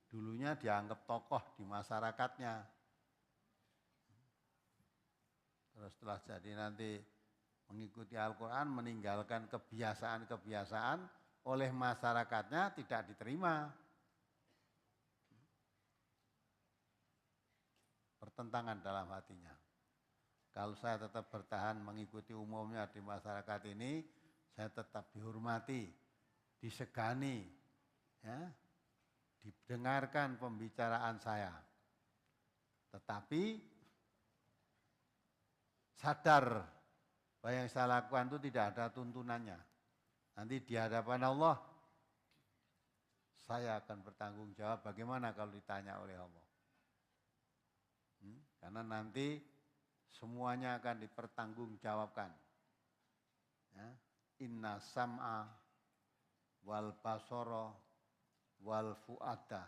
dulunya dianggap tokoh di masyarakatnya. Terus setelah jadi nanti mengikuti Al-Quran, meninggalkan kebiasaan-kebiasaan oleh masyarakatnya tidak diterima. Pertentangan dalam hatinya. Kalau saya tetap bertahan mengikuti umumnya di masyarakat ini, saya tetap dihormati, disegani, ya, didengarkan pembicaraan saya. Tetapi sadar bahwa yang saya lakukan itu tidak ada tuntunannya. Nanti di hadapan Allah, saya akan bertanggung jawab bagaimana kalau ditanya oleh Allah. Karena nanti semuanya akan dipertanggungjawabkan. Ya. Inna sam'a wal basara wal fuada.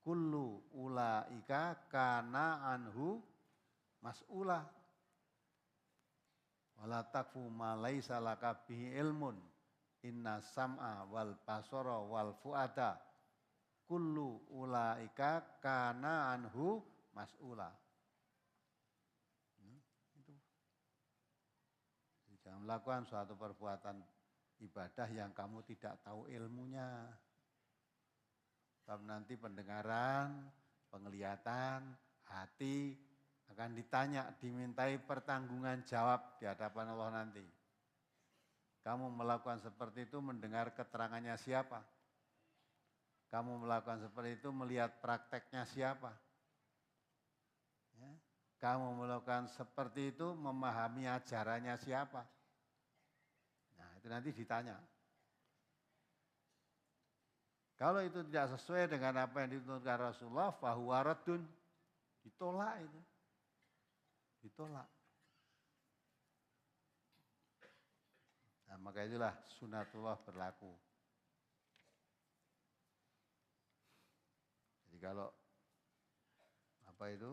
Kullu ulaika kana anhu mas'ula. Wala takfu ma laisa laka bihi ilmun. Inna sam'a wal basara wal fuada. Kullu ulaika kana anhu mas'ula. Itu. Jangan melakukan suatu perbuatan ibadah yang kamu tidak tahu ilmunya. Sebab nanti pendengaran, penglihatan, hati akan ditanya, dimintai pertanggungan jawab di hadapan Allah nanti. Kamu melakukan seperti itu mendengar keterangannya siapa? Kamu melakukan seperti itu melihat prakteknya siapa? Ya. Kamu melakukan seperti itu memahami ajarannya siapa? Nah itu nanti ditanya. Kalau itu tidak sesuai dengan apa yang dituntutkan Rasulullah, fahuwa raddun. Ditolak itu. Ditolak. Nah maka itulah sunatullah berlaku. Jadi kalau apa itu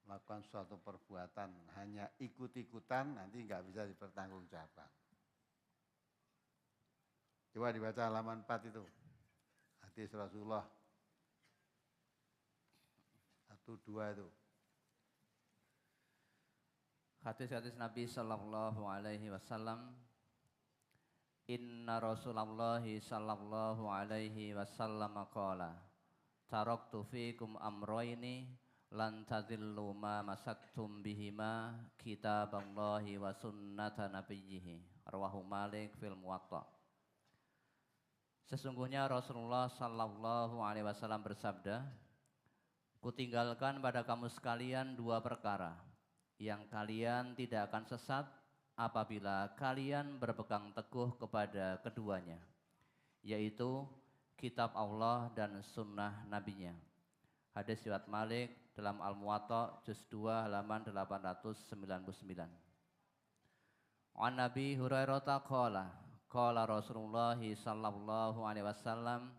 melakukan suatu perbuatan hanya ikut-ikutan nanti nggak bisa dipertanggungjawabkan. Coba dibaca halaman 4 itu. Hadis Rasulullah 1-2 itu. Hadis-hadis Nabi sallallahu alaihi wasallam. Inna Rasulullah sallallahu alaihi wasallam qala taraktu fikum amrayni lan tadillu ma masaktum bihima kitaballahi wa sunnata nabiyhi rawahu Malik fil Muwatta. Sesungguhnya Rasulullah sallallahu alaihi wasallam bersabda, kutinggalkan pada kamu sekalian dua perkara yang kalian tidak akan sesat apabila kalian berpegang teguh kepada keduanya, yaitu kitab Allah dan sunnah nabinya. Hadis riwayat Malik dalam Al-Muwatta juz 2 halaman 899. An Nabi Hurairah qala Rasulullah sallallahu alaihi wasallam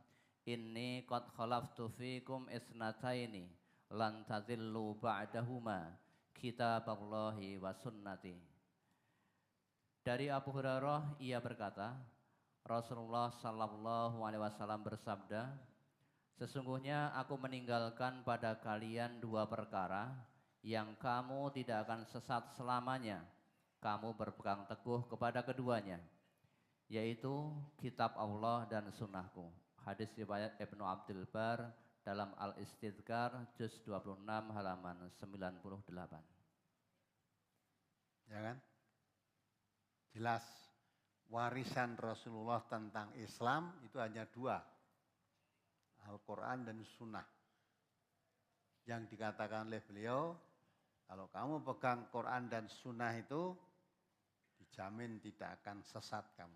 inni qad khalaftu fikum isnataini lan tadillu ba'dahuma kitaballahi wa sunnati. Dari Abu Hurairah ia berkata, Rasulullah sallallahu alaihi wasallam bersabda, sesungguhnya aku meninggalkan pada kalian dua perkara yang kamu tidak akan sesat selamanya. Kamu berpegang teguh kepada keduanya, yaitu kitab Allah dan sunnahku. Hadis riwayat Ibnu Abdul Bar dalam Al-Istidhkar juz 26 halaman 98. Ya kan? Jelas warisan Rasulullah tentang Islam itu hanya dua. Al-Quran dan Sunnah. Yang dikatakan oleh beliau, kalau kamu pegang Quran dan Sunnah itu, dijamin tidak akan sesat kamu.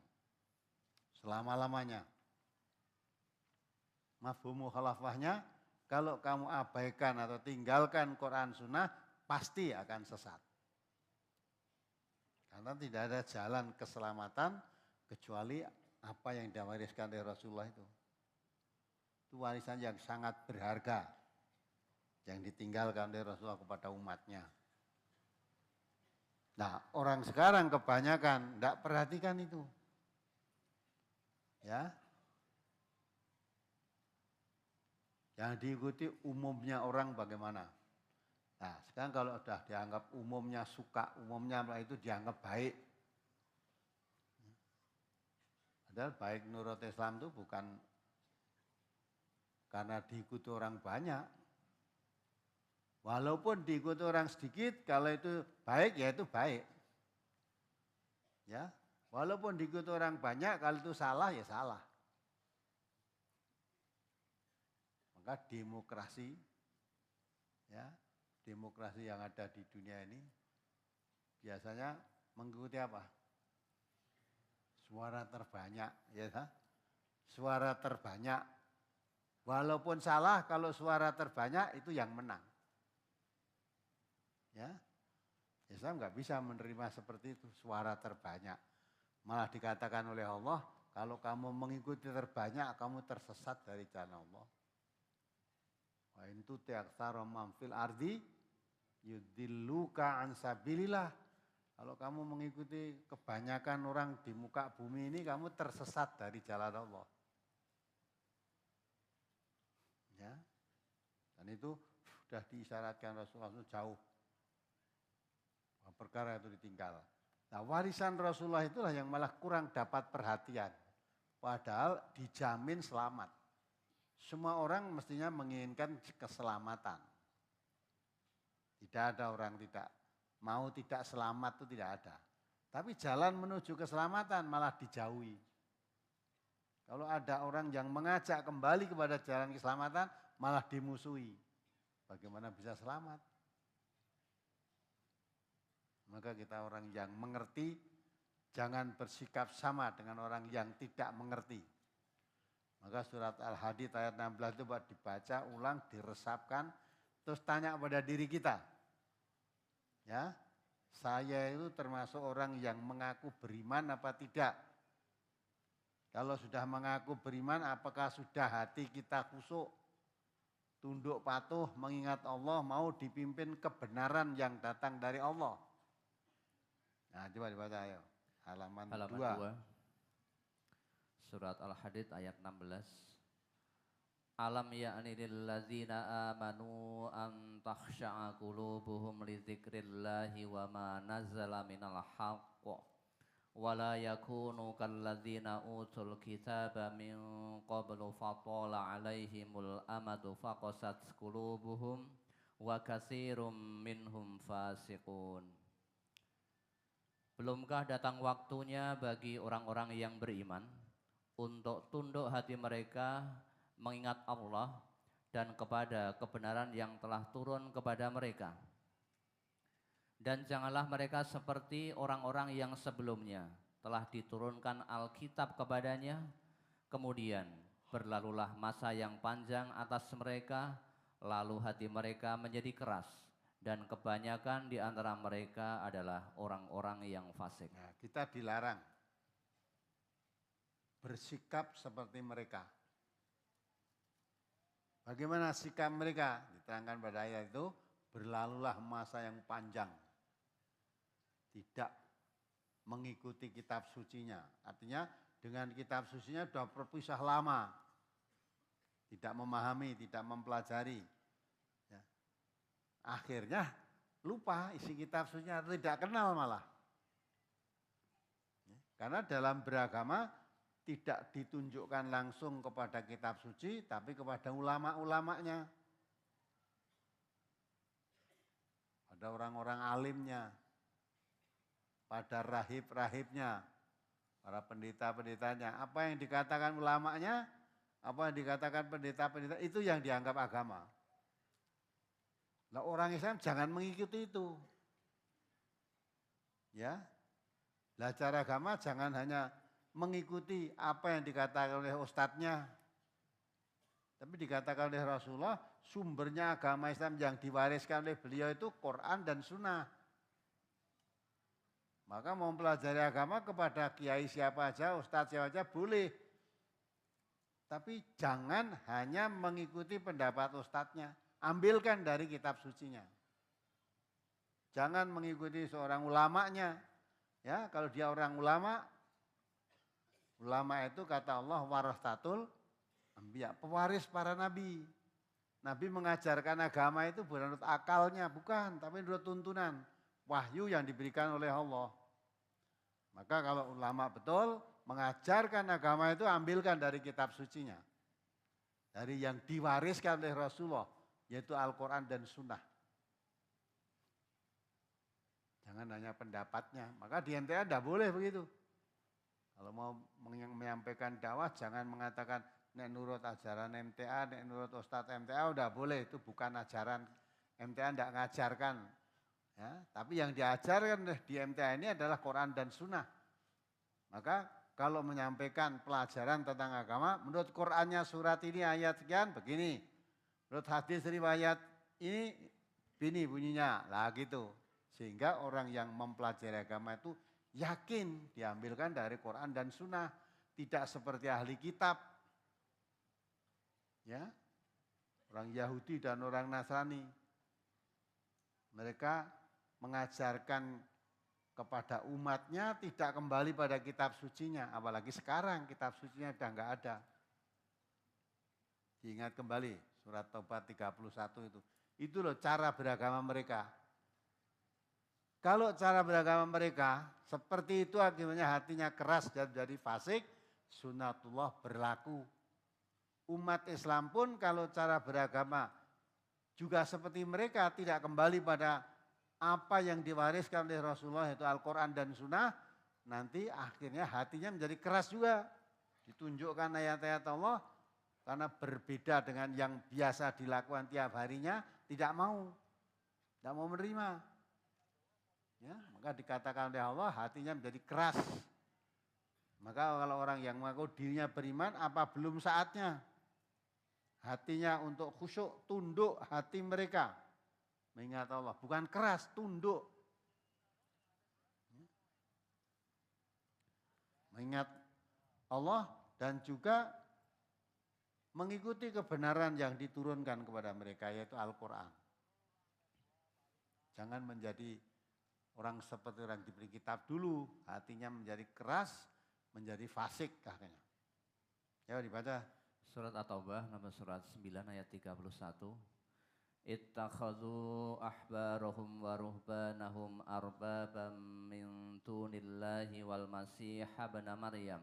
Selama-lamanya. Mafhum mukhalafahnya, kalau kamu abaikan atau tinggalkan Quran Sunnah, pasti akan sesat. Karena tidak ada jalan keselamatan kecuali apa yang diwariskan dari Rasulullah itu. Itu warisan yang sangat berharga yang ditinggalkan dari Rasulullah kepada umatnya. Nah, orang sekarang kebanyakan tidak perhatikan itu. Ya. Yang diikuti umumnya orang bagaimana? Nah, sekarang kalau sudah dianggap umumnya suka, umumnya itu dianggap baik. Padahal baik menurut Islam itu bukan karena diikuti orang banyak. Walaupun diikuti orang sedikit, kalau itu baik ya itu baik. Ya, walaupun diikuti orang banyak, kalau itu salah ya salah. Maka demokrasi, ya, demokrasi yang ada di dunia ini biasanya mengikuti apa? Suara terbanyak, ya, suara terbanyak. Walaupun salah, kalau suara terbanyak itu yang menang. Ya, Islam nggak bisa menerima seperti itu, suara terbanyak. Malah dikatakan oleh Allah, Kalau kamu mengikuti terbanyak, kamu tersesat dari jalan Allah. Wa in tuti aktsara man fil ardi yudilluka an sabilillah. Kalau kamu mengikuti kebanyakan orang di muka bumi ini, kamu tersesat dari jalan Allah. Ya. Dan itu sudah diisyaratkan Rasulullah itu jauh. Perkara itu ditinggal. Nah, warisan Rasulullah itulah yang malah kurang dapat perhatian. Padahal dijamin selamat. Semua orang mestinya menginginkan keselamatan. Tidak ada orang tidak selamat itu tidak ada. Tapi jalan menuju keselamatan malah dijauhi. Kalau ada orang yang mengajak kembali kepada jalan keselamatan malah dimusuhi. Bagaimana bisa selamat? Maka kita orang yang mengerti jangan bersikap sama dengan orang yang tidak mengerti. Maka surat Al-Hadid ayat 16 itu buat dibaca ulang, diresapkan, terus tanya pada diri kita. Ya, saya itu termasuk orang yang mengaku beriman apa tidak? Kalau sudah mengaku beriman, apakah sudah hati kita khusyuk, tunduk patuh, mengingat Allah, mau dipimpin kebenaran yang datang dari Allah? Nah, coba dibaca ayo. Halaman 2. Surat Al-Hadid ayat 16. Alam ya'ni lilladzina amanu an takhsha'a qulubuhum li dzikrillahi wa ma nazzala minal haqq wa la yakunu kalladzina utul kitaba min qablu fatala 'alaihimul amadu faqasat qulubuhum wa katsirum minhum fasiqun. Belumkah datang waktunya bagi orang-orang yang beriman untuk tunduk hati mereka mengingat Allah dan kepada kebenaran yang telah turun kepada mereka. Dan janganlah mereka seperti orang-orang yang sebelumnya telah diturunkan Alkitab kepadanya, kemudian berlalulah masa yang panjang atas mereka, lalu hati mereka menjadi keras, dan kebanyakan di antara mereka adalah orang-orang yang fasik. Nah, kita dilarang bersikap seperti mereka. Bagaimana sikap mereka? Diterangkan pada ayat itu, berlalulah masa yang panjang. Tidak mengikuti kitab sucinya. Artinya dengan kitab sucinya sudah berpisah lama. Tidak memahami, tidak mempelajari. Ya. Akhirnya lupa isi kitab sucinya, tidak kenal malah. Ya. Karena dalam beragama tidak ditunjukkan langsung kepada kitab suci, tapi kepada ulama-ulamanya. Pada orang-orang alimnya, pada rahib-rahibnya, para pendeta-pendetanya. Apa yang dikatakan ulamanya, apa yang dikatakan pendeta-pendeta, itu yang dianggap agama. Nah, orang Islam jangan mengikuti itu. Ya, belajar agama jangan hanya mengikuti apa yang dikatakan oleh ustadznya. Tapi dikatakan oleh Rasulullah, sumbernya agama Islam yang diwariskan oleh beliau itu Quran dan Sunnah. Maka mau mempelajari agama kepada kiai siapa aja, ustadz siapa aja boleh. Tapi jangan hanya mengikuti pendapat ustadznya. Ambilkan dari kitab sucinya. Jangan mengikuti seorang ulamanya. Ya, kalau dia orang ulama, ulama itu kata Allah warasatul anbiya, pewaris para nabi. Nabi mengajarkan agama itu bukan menurut akalnya, bukan, tapi menurut tuntunan wahyu yang diberikan oleh Allah. Maka kalau ulama betul mengajarkan agama itu, ambilkan dari kitab sucinya. Dari yang diwariskan oleh Rasulullah, yaitu Al-Quran dan Sunnah. Jangan hanya pendapatnya, maka di MTA tidak boleh begitu. Kalau mau menyampaikan dakwah jangan mengatakan nek nurut ajaran MTA, nek nurut Ustadz MTA udah boleh, itu bukan ajaran MTA, tidak ngajarkan. Ya, tapi yang diajarkan di MTA ini adalah Quran dan Sunnah. Maka kalau menyampaikan pelajaran tentang agama, menurut Qurannya surat ini ayat sekian begini, menurut hadis riwayat ini bunyinya, lah gitu. Sehingga orang yang mempelajari agama itu yakin diambilkan dari Quran dan Sunnah. tidak seperti ahli kitab. Ya. Orang Yahudi dan orang Nasrani. Mereka mengajarkan kepada umatnya tidak kembali pada kitab sucinya. Apalagi sekarang kitab sucinya sudah enggak ada. Diingat kembali surat Taubat 31 itu. Itu loh cara beragama mereka. Kalau cara beragama mereka seperti itu akibatnya hatinya keras dan jadi fasik, sunatullah berlaku. Umat Islam pun kalau cara beragama juga seperti mereka tidak kembali pada apa yang diwariskan oleh Rasulullah itu Al-Quran dan Sunnah, nanti akhirnya hatinya menjadi keras juga. Ditunjukkan ayat-ayat Allah karena berbeda dengan yang biasa dilakukan tiap harinya, tidak mau menerima. Ya, maka dikatakan oleh Allah hatinya menjadi keras. Maka kalau orang yang mengaku dirinya beriman, apa belum saatnya hatinya untuk khusyuk, tunduk hati mereka mengingat Allah, bukan keras, tunduk. Mengingat Allah dan juga mengikuti kebenaran yang diturunkan kepada mereka yaitu Al-Quran. Jangan menjadi orang seperti orang diberi kitab dulu, hatinya menjadi keras, menjadi fasik akhirnya. Ya dibaca. Surat At-Taubah nomor surat 9 ayat 31. Ittakhadhu ahbarahum wa ruhbanahum arbabam min dunillahi wal masih ibn Maryam.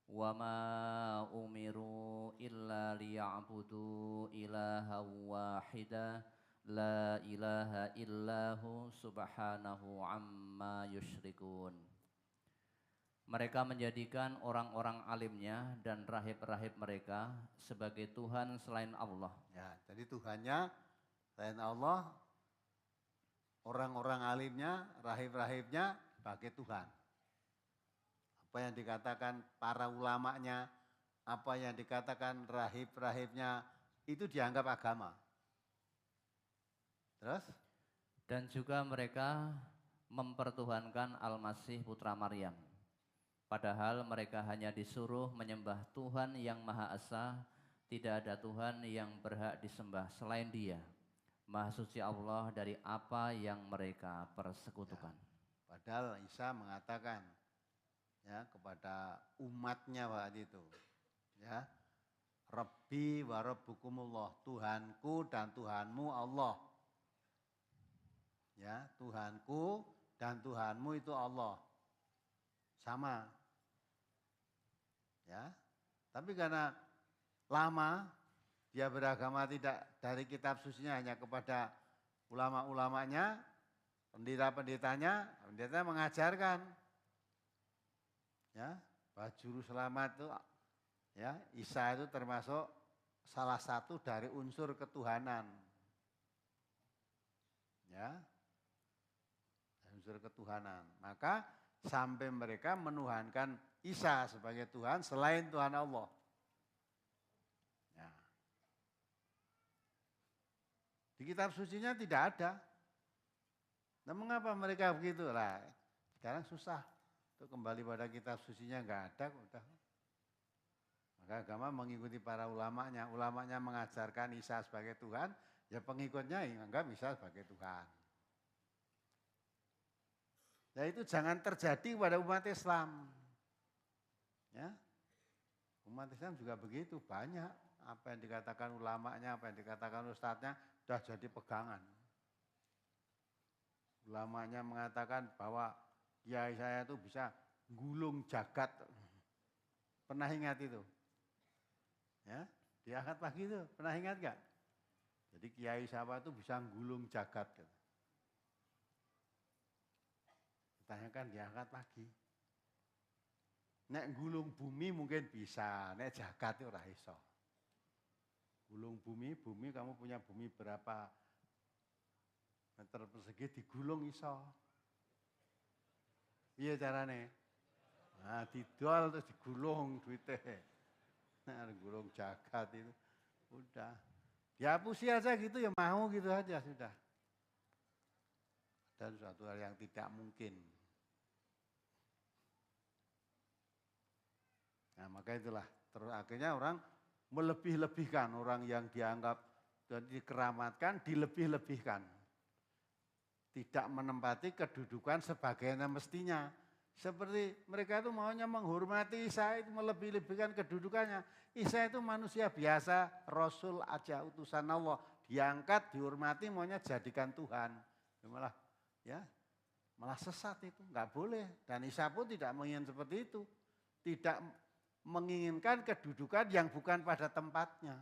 Wa ma umiru illa liya'budu ilaha wahida la ilaha illahu subhanahu amma yusyrikun. Mereka menjadikan orang-orang alimnya dan rahib-rahib mereka sebagai Tuhan selain Allah. Ya, jadi Tuhannya selain Allah, orang-orang alimnya, rahib-rahibnya sebagai Tuhan. Apa yang dikatakan para ulamanya, apa yang dikatakan rahib-rahibnya, itu dianggap agama. Terus? Dan juga mereka mempertuhankan Al-Masih putra Maryam. Padahal mereka hanya disuruh menyembah Tuhan yang Maha Esa, tidak ada Tuhan yang berhak disembah selain Dia. Maha suci Allah dari apa yang mereka persekutukan. Ya, padahal Isa mengatakan ya kepada umatnya waktu itu, ya, Rabbi wa Rabbukumullah, Tuhanku dan Tuhanmu Allah. Ya, Tuhanku dan Tuhanmu itu Allah. Sama. Ya. Tapi karena lama dia beragama tidak dari kitab sucinya hanya kepada ulama-ulamanya, pendeta-pendetanya mengajarkan ya, bahwa juru selamat itu ya, Isa itu termasuk salah satu dari unsur ketuhanan. Ya. Unsur ketuhanan. Maka sampai mereka menuhankan Isa sebagai Tuhan selain Tuhan Allah. Ya. Di kitab sucinya tidak ada. Nah, mengapa mereka begitu? Lah, sekarang susah untuk kembali pada kitab sucinya, enggak ada udah. Maka agama mengikuti para ulamanya. Ulamanya mengajarkan Isa sebagai Tuhan, ya pengikutnya anggap Isa sebagai Tuhan. Nah itu jangan terjadi pada umat Islam. Ya, umat Islam juga begitu, banyak apa yang dikatakan ulamanya, apa yang dikatakan ustadznya sudah jadi pegangan. Ulamanya mengatakan bahwa kiai saya itu bisa gulung jagat. Pernah ingat itu? Ya, di akad pagi itu pernah ingat gak? Jadi kiai siapa itu bisa gulung jagat. Gitu. Tanyakan diangkat lagi. Nek gulung bumi mungkin bisa, nek jagat itu ora iso. Gulung bumi kamu punya bumi berapa meter persegi digulung iso. Iya carane? Nah, didol terus digulung duitnya. Nah, gulung jagat itu udah. Dihapusi aja gitu ya mau gitu aja sudah. Dan suatu hal yang tidak mungkin. Nah maka itulah, terus akhirnya orang melebih-lebihkan, orang yang dianggap dan dikeramatkan, dilebih-lebihkan. Tidak menempati kedudukan sebagaimana mestinya. Seperti mereka itu maunya menghormati Isa, itu melebih-lebihkan kedudukannya. Isa itu manusia biasa, Rasul aja utusan Allah. Diangkat, dihormati, maunya jadikan Tuhan. Malah sesat itu, nggak boleh. Dan Isa pun tidak menginginkan seperti itu. Tidak menginginkan kedudukan yang bukan pada tempatnya.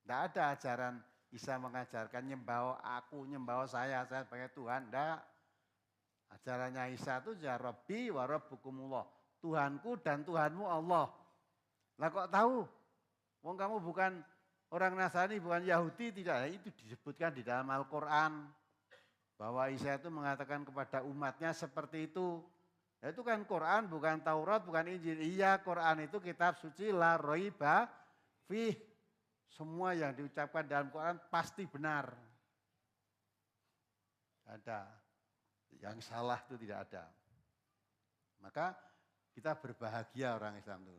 Tidak ada ajaran Isa mengajarkan nyembah aku, nyembah saya sebagai Tuhan. Tidak. Ajarannya Isa itu ya Rabbi wa Rabbukumullah. Tuhanku dan Tuhanmu Allah. Lah kok tahu? Wong kamu bukan orang Nasrani, bukan Yahudi, tidak. Itu disebutkan di dalam Al-Quran. Bahwa Isa itu mengatakan kepada umatnya seperti itu. Ya itu kan Quran, bukan Taurat, bukan Injil. Iya, Quran itu kitab suci la raiba fih. Semua yang diucapkan dalam Quran pasti benar. Ada. Yang salah itu tidak ada. Maka kita berbahagia orang Islam itu.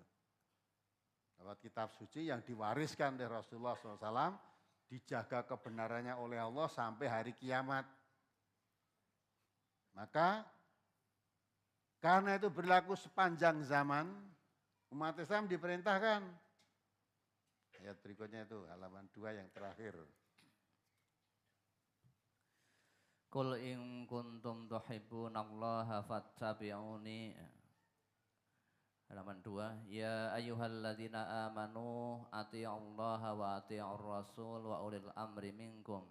Dapat kitab suci yang diwariskan oleh Rasulullah SAW. Dijaga kebenarannya oleh Allah sampai hari kiamat. Maka karena itu berlaku sepanjang zaman, umat Islam diperintahkan. Ayat berikutnya itu halaman 2 yang terakhir. Qul in kuntum tuhibbunallaha fattabi'uni. Halaman 2. Ya ayyuhalladzina amanu athi'ullaha wa athi'ur rasul wa ulil amri minkum.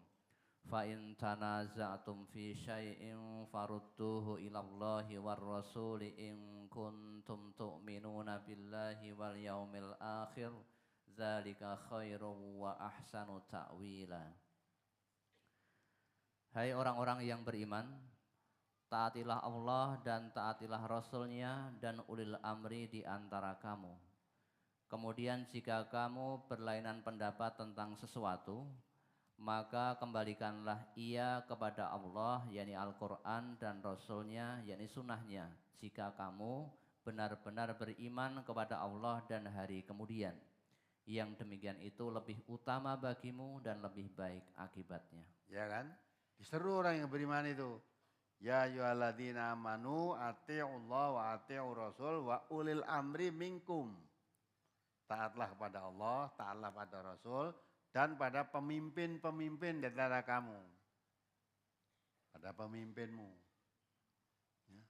Fa in tanaza'tum fi syai'in farudduhu ilallahi war rasuli in kuntum tu'minuna billahi wal yaumil akhir. Zalika khairu wa ahsanu ta'wila. Hai orang-orang yang beriman, taatilah Allah dan taatilah Rasul-Nya dan ulil amri di antara kamu. Kemudian jika kamu berlainan pendapat tentang sesuatu, maka kembalikanlah ia kepada Allah, yakni Al-Quran, dan Rasul-Nya, yakni sunnahnya, jika kamu benar-benar beriman kepada Allah dan hari kemudian. Yang demikian itu lebih utama bagimu dan lebih baik akibatnya. Ya kan? Diseru orang yang beriman itu. Ya ayyuhalladzina amanu athi'ullah wa athi'ur rasul wa ulil amri minkum. Taatlah kepada Allah, taatlah pada Rasul, dan pada pemimpin-pemimpin di antara kamu. Pada pemimpinmu. Ya.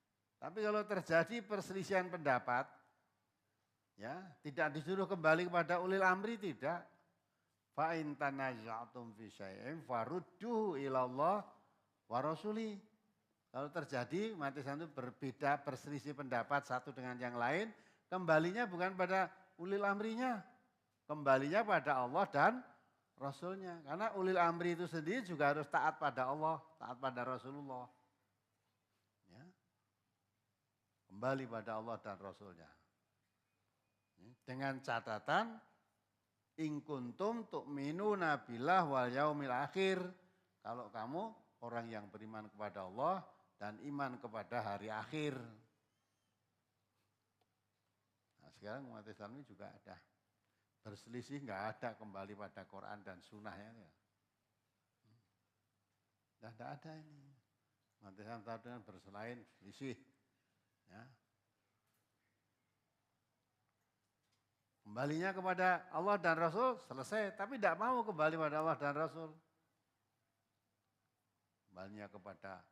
Tapi kalau terjadi perselisihan pendapat, ya, tidak disuruh kembali kepada ulil amri, tidak. Fa in tanaza'tum fi syai'in farudduhu ilallah wa rasuli. Kalau terjadi umat Islam itu berbeda, berselisih pendapat satu dengan yang lain, kembalinya bukan pada ulil amrinya, kembalinya pada Allah dan Rasulnya. Karena ulil amri itu sendiri juga harus taat pada Allah, taat pada Rasulullah. Ya. Kembali pada Allah dan Rasulnya. Dengan catatan in kuntum tu'minuna billah wal yaumil akhir. Kalau kamu orang yang beriman kepada Allah dan iman kepada hari akhir. Nah, sekarang umat Islam ini juga ada berselisih, nggak ada kembali pada Quran dan Sunnahnya. Ya. Nah, tidak ada ini. Umat Islam dengan berselain, selisih. Ya. Kembalinya kepada Allah dan Rasul selesai, tapi tidak mau kembali pada Allah dan Rasul. Kembalinya kepada,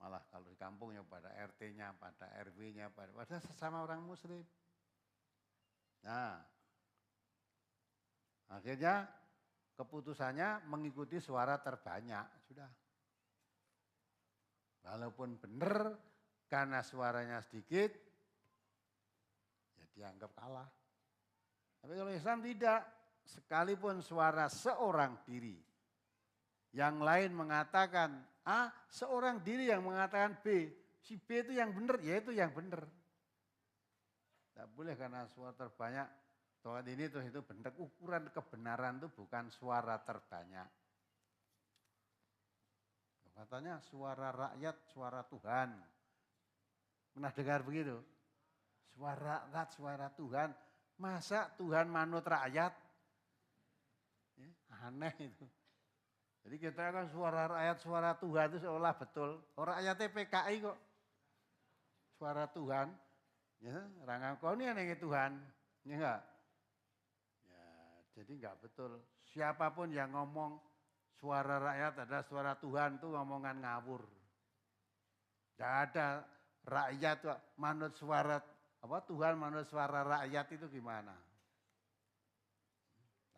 malah kalau di kampungnya pada RT-nya, pada RW-nya, pada sesama orang Muslim. Nah, akhirnya keputusannya mengikuti suara terbanyak, sudah. Walaupun benar, karena suaranya sedikit, ya dianggap kalah. Tapi kalau Islam tidak, sekalipun suara seorang diri, yang lain mengatakan A, seorang diri yang mengatakan B, si B itu yang benar, ya itu yang benar. Tidak boleh karena suara terbanyak, Tuhan ini terus itu benar. Ukuran kebenaran itu bukan suara terbanyak. Katanya suara rakyat, suara Tuhan. Pernah dengar begitu? Suara rakyat, suara Tuhan. Masa Tuhan manut rakyat? Ya, aneh itu. Jadi kita kan suara rakyat, suara Tuhan itu seolah betul. Orang rakyatnya PKI kok. Suara Tuhan. Ya, rangang kau ini aneh Tuhan. Ya enggak? Ya, jadi enggak betul. Siapapun yang ngomong suara rakyat adalah suara Tuhan itu ngomongan ngawur. Tidak ada rakyat manut suara apa Tuhan manut suara rakyat itu gimana?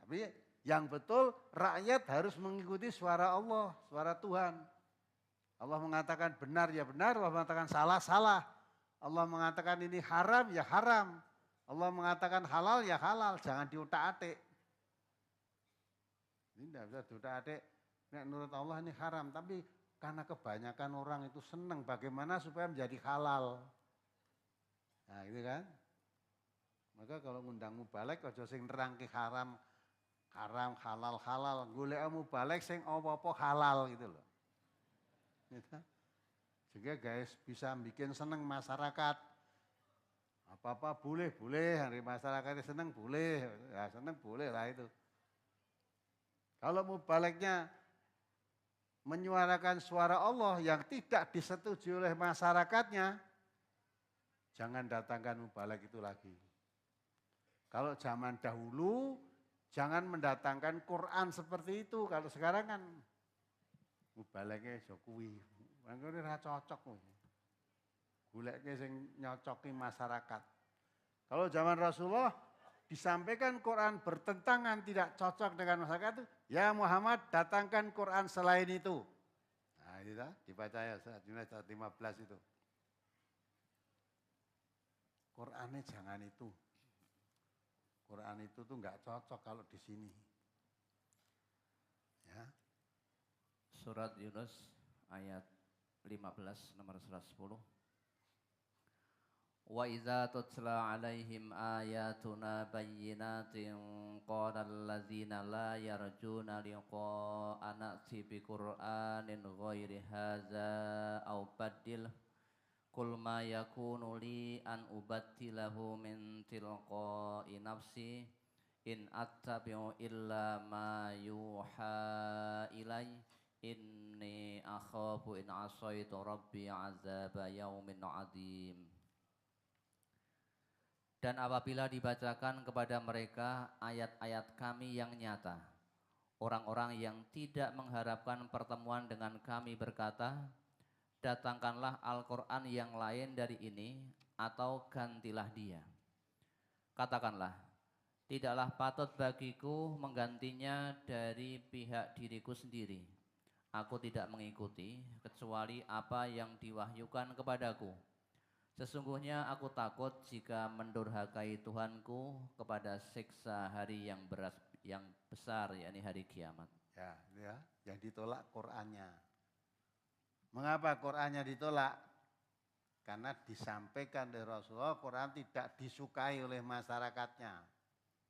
Tapi yang betul rakyat harus mengikuti suara Allah, suara Tuhan. Allah mengatakan benar ya benar, Allah mengatakan salah salah. Allah mengatakan ini haram ya haram. Allah mengatakan halal ya halal, jangan diutak-atik. Ini tidak bisa diutak-atik. Menurut Allah ini haram, tapi karena kebanyakan orang itu senang bagaimana supaya menjadi halal. Nah itu kan. Maka kalau ngundang mubalek aja sing nerangke haram, haram, halal, halal. Golek mubalek sing apa-apa halal gitu loh. Gitu. Sehingga guys bisa bikin senang masyarakat. Apa-apa boleh, hari masyarakatnya senang boleh. Ya senang boleh lah itu. Kalau mubaleknya menyuarakan suara Allah yang tidak disetujui oleh masyarakatnya, jangan datangkan mubalek itu lagi. Kalau zaman dahulu, jangan mendatangkan Quran seperti itu. Kalau sekarang kan mubaleknya Jokowi, ini ra cocok. Goleknya sing nyocoki masyarakat. Kalau zaman Rasulullah disampaikan Quran bertentangan tidak cocok dengan masyarakat itu, ya Muhammad datangkan Quran selain itu. Nah itu dibaca ya surat Yunus 15 itu. Qurannya jangan itu. Quran itu tuh nggak cocok kalau di sini. Ya. Surat Yunus ayat 15 nomor 110. Wa idza tutla alaihim ayatuna bayyinatin qala alladzina la yarjuna liqa'ana bi qur'anin ghairi hadza aw badil qul ma yakunu li an ubattilahu min tilqa'i nafsi in attabi'u illa ma yuha ilai inni akhafu in asaitu rabbi azaba yaumin adim. Dan apabila dibacakan kepada mereka ayat-ayat kami yang nyata, orang-orang yang tidak mengharapkan pertemuan dengan kami berkata, datangkanlah Al-Quran yang lain dari ini atau gantilah dia. Katakanlah, tidaklah patut bagiku menggantinya dari pihak diriku sendiri. Aku tidak mengikuti kecuali apa yang diwahyukan kepadaku. Sesungguhnya aku takut jika mendurhakai Tuhanku kepada siksa hari yang besar, yakni hari kiamat. Ya, yang ditolak Qur'annya. Mengapa Qur'annya ditolak? Karena disampaikan oleh Rasulullah, Qur'an tidak disukai oleh masyarakatnya.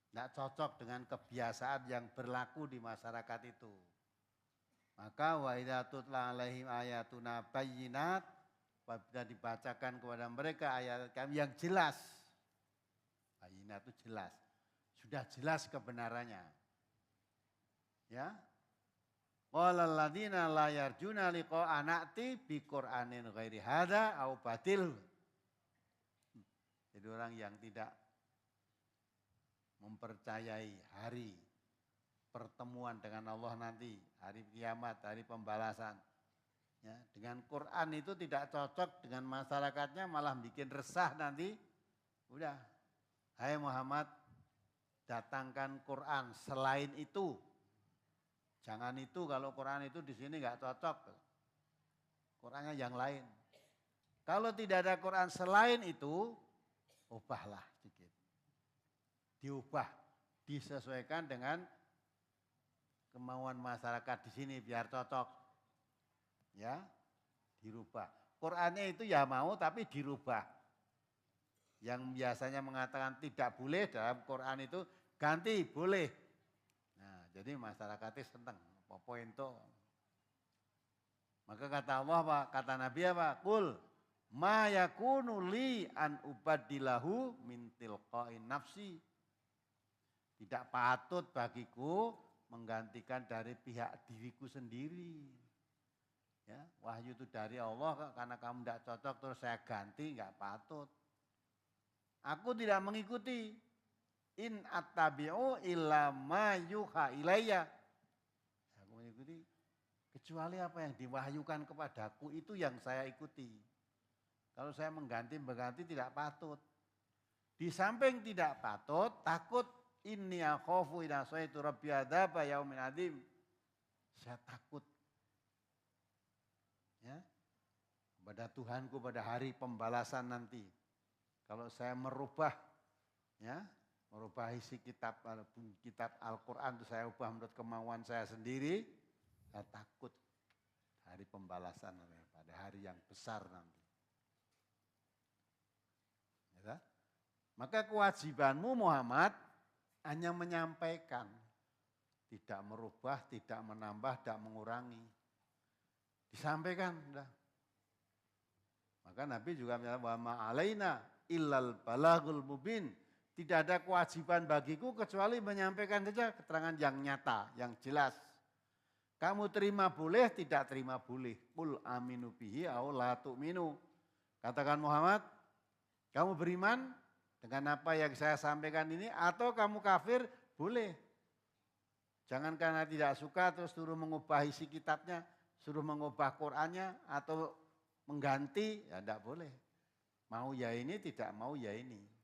Tidak cocok dengan kebiasaan yang berlaku di masyarakat itu. Maka wa idza tutla alaihim ayatuna bayyinat, apabila dibacakan kepada mereka ayat kami yang jelas. Bayyinat itu jelas. Sudah jelas kebenarannya. Ya. Qala alladziina la yarjuna liqa'a na'ti bi Qur'anin ghairi hadza au batil. Jadi orang yang tidak mempercayai hari pertemuan dengan Allah nanti, hari kiamat, hari pembalasan. Ya, dengan Quran itu tidak cocok dengan masyarakatnya, malah bikin resah nanti. Udah, hai Muhammad, datangkan Quran selain itu. Jangan itu, kalau Quran itu di sini nggak cocok. Qurannya yang lain. Kalau tidak ada Quran selain itu, ubahlah sedikit. Diubah, disesuaikan dengan kemauan masyarakat di sini biar cocok. Ya, dirubah. Qurannya itu ya mau tapi dirubah. Yang biasanya mengatakan tidak boleh dalam Quran itu ganti boleh. Nah, jadi masyarakatnya senang. Apa itu? Maka kata Allah apa? Kata Nabi apa? Kul ma yakunu li an ubadilahu min tilqa'i nafsi. Tidak patut bagiku menggantikan dari pihak diriku sendiri. Ya, wahyu itu dari Allah, karena kamu tidak cocok terus saya ganti, enggak patut. Aku tidak mengikuti. In attabi'u illa ma yuha ilayya. Aku mengikuti kecuali apa yang diwahyukan kepadaku itu yang saya ikuti. Kalau saya mengganti tidak patut. Di samping tidak patut, takut inni akhafu idza saitu rabbi adzaba yaumin adzim. Saya takut ya kepada Tuhanku pada hari pembalasan nanti. Kalau saya merubah isi kitab Al-Quran itu saya ubah menurut kemauan saya sendiri, saya takut hari pembalasan pada hari yang besar nanti. Ya, maka kewajibanmu Muhammad hanya menyampaikan, tidak merubah, tidak menambah, tidak mengurangi. Disampaikan sudah. Maka Nabi juga menyatakan wa ma alaina illal balagul mubin. Tidak ada kewajiban bagiku kecuali menyampaikan saja keterangan yang nyata, yang jelas. Kamu terima boleh, tidak terima boleh. Qul aminu bihi aw la tu'minu. Katakan Muhammad, kamu beriman dengan apa yang saya sampaikan ini atau kamu kafir, boleh. Jangan karena tidak suka terus suruh mengubah isi kitabnya, suruh mengubah Qur'annya atau mengganti, ya tidak boleh. Mau ya ini, tidak mau ya ini.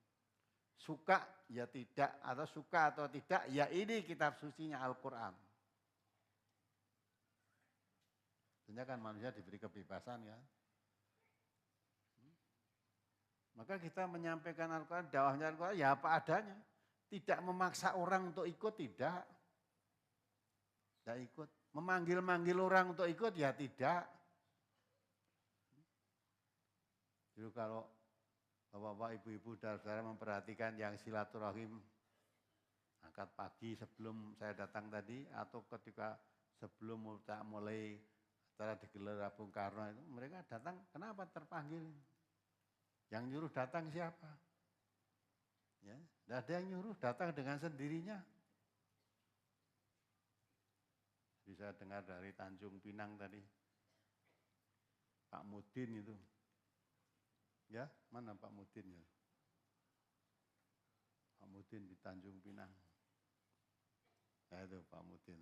Suka ya tidak, atau suka atau tidak, ya ini kitab sucinya Al-Quran. Tentunya kan manusia diberi kebebasan ya. Maka kita menyampaikan Al-Quran, dakwahnya Al-Quran ya apa adanya. Tidak memaksa orang untuk ikut, tidak. Tidak ikut. Memanggil-manggil orang untuk ikut, ya tidak. Jadi kalau Bapak-bapak, ibu-ibu, saudara memperhatikan yang silaturahim angkat pagi sebelum saya datang tadi atau ketika sebelum mulai acara digelar Bung Karno itu, mereka datang kenapa terpanggil? Yang nyuruh datang siapa? Ya, tidak ada yang nyuruh, datang dengan sendirinya. Bisa dengar dari Tanjung Pinang tadi, Pak Mudin itu. Ya, mana Pak Mudin ya? Pak Mudin di Tanjung Pinang. Ya itu Pak Mudin.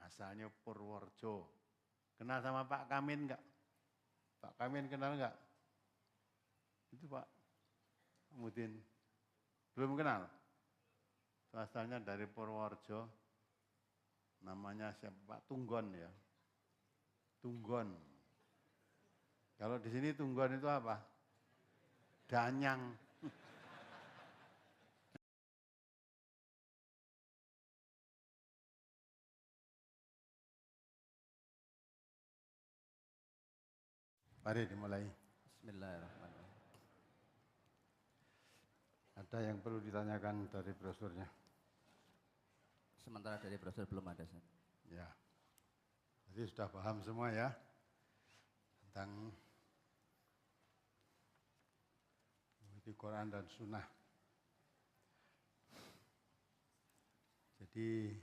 Asalnya Purworejo. Kenal sama Pak Kamin enggak? Pak Kamin kenal enggak? Itu Pak Mudin. Belum kenal? Itu asalnya dari Purworejo. Namanya siapa Pak? Tunggon ya. Tunggon. Kalau di sini tunggon itu apa? Danyang. Mari dimulai. Bismillahirrahmanirrahim. Ada yang perlu ditanyakan dari brosurnya? Sementara dari brosur belum ada, Ustaz. Ya. Jadi sudah paham semua ya tentang di Quran dan Sunnah. Jadi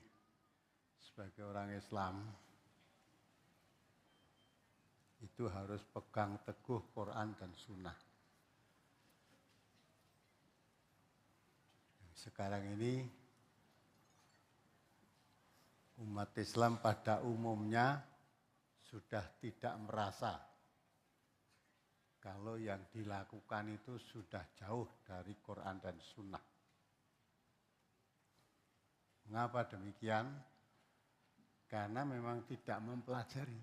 sebagai orang Islam itu harus pegang teguh Quran dan Sunnah. Sekarang ini umat Islam pada umumnya sudah tidak merasa kalau yang dilakukan itu sudah jauh dari Quran dan Sunnah. Mengapa demikian? Karena memang tidak mempelajari.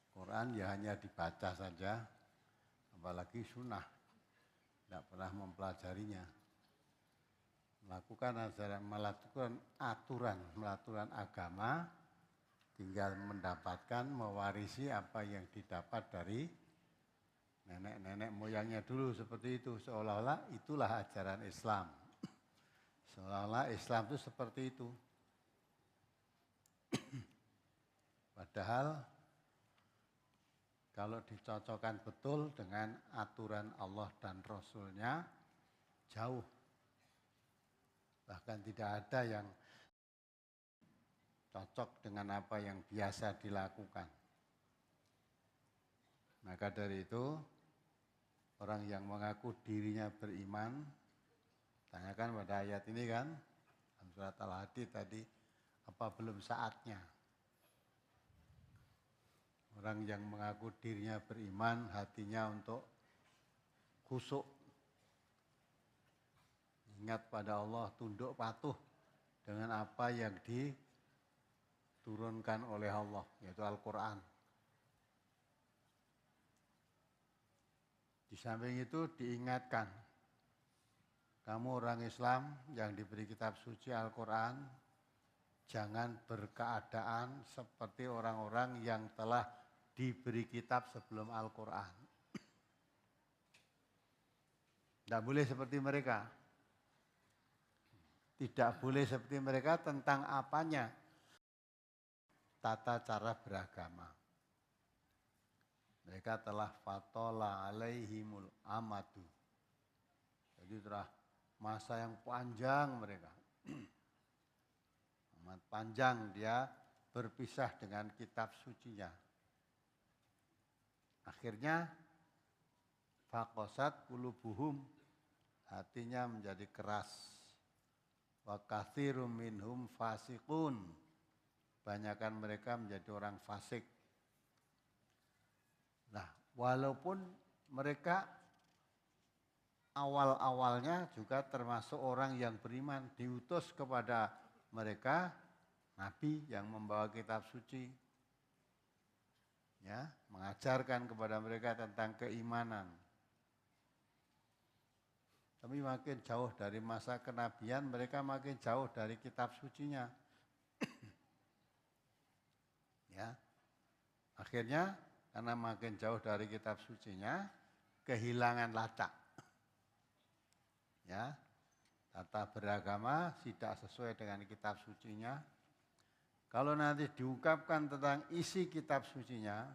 Quran ya hanya dibaca saja, apalagi Sunnah. Tidak pernah mempelajarinya. Melakukan aturan agama, tinggal mendapatkan, mewarisi apa yang didapat dari nenek-nenek moyangnya dulu seperti itu. Seolah-olah itulah ajaran Islam. Seolah-olah Islam itu seperti itu. Padahal kalau dicocokkan betul dengan aturan Allah dan Rasul-Nya, jauh. Bahkan tidak ada yang cocok dengan apa yang biasa dilakukan. Maka dari itu, orang yang mengaku dirinya beriman, tanyakan pada ayat ini kan, dalam surat Al-Hadid tadi, apa belum saatnya? Orang yang mengaku dirinya beriman, hatinya untuk khusyuk, ingat pada Allah, tunduk patuh dengan apa yang diturunkan oleh Allah, yaitu Al-Quran. Di samping itu diingatkan, kamu orang Islam yang diberi kitab suci Al-Quran, jangan berkeadaan seperti orang-orang yang telah diberi kitab sebelum Al-Quran. Tidak boleh seperti mereka. Tidak boleh seperti mereka tentang apanya? Tata cara beragama. Mereka telah fatola alaihimul amadu. Jadi telah masa yang panjang mereka. Amat panjang dia berpisah dengan kitab sucinya. Akhirnya faqasat qulubuhum, hatinya menjadi keras. Wa katsirum minhum fasiqun, banyakan mereka menjadi orang fasik. Nah, walaupun mereka awal-awalnya juga termasuk orang yang beriman, diutus kepada mereka nabi yang membawa kitab suci, ya, mengajarkan kepada mereka tentang keimanan. Tapi makin jauh dari masa kenabian, mereka makin jauh dari kitab sucinya. Ya, akhirnya karena makin jauh dari kitab sucinya, kehilangan lacak. Ya, tata beragama tidak sesuai dengan kitab sucinya. Kalau nanti diungkapkan tentang isi kitab sucinya,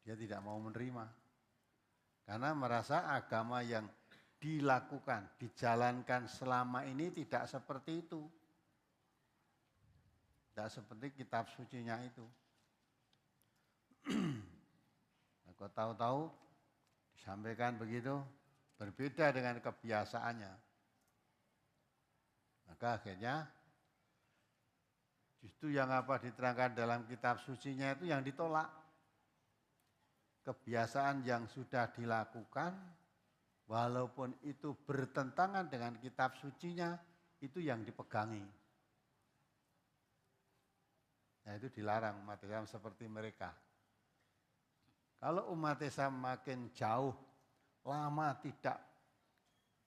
dia tidak mau menerima. Karena merasa agama yang dilakukan, dijalankan selama ini tidak seperti itu. Tidak seperti kitab sucinya itu. Kau tahu-tahu disampaikan begitu, berbeda dengan kebiasaannya. Maka akhirnya justru yang apa diterangkan dalam kitab sucinya itu yang ditolak. Kebiasaan yang sudah dilakukan, walaupun itu bertentangan dengan kitab sucinya, itu yang dipegangi. Nah, itu dilarang umat Islam seperti mereka. Kalau umat Islam makin jauh, lama tidak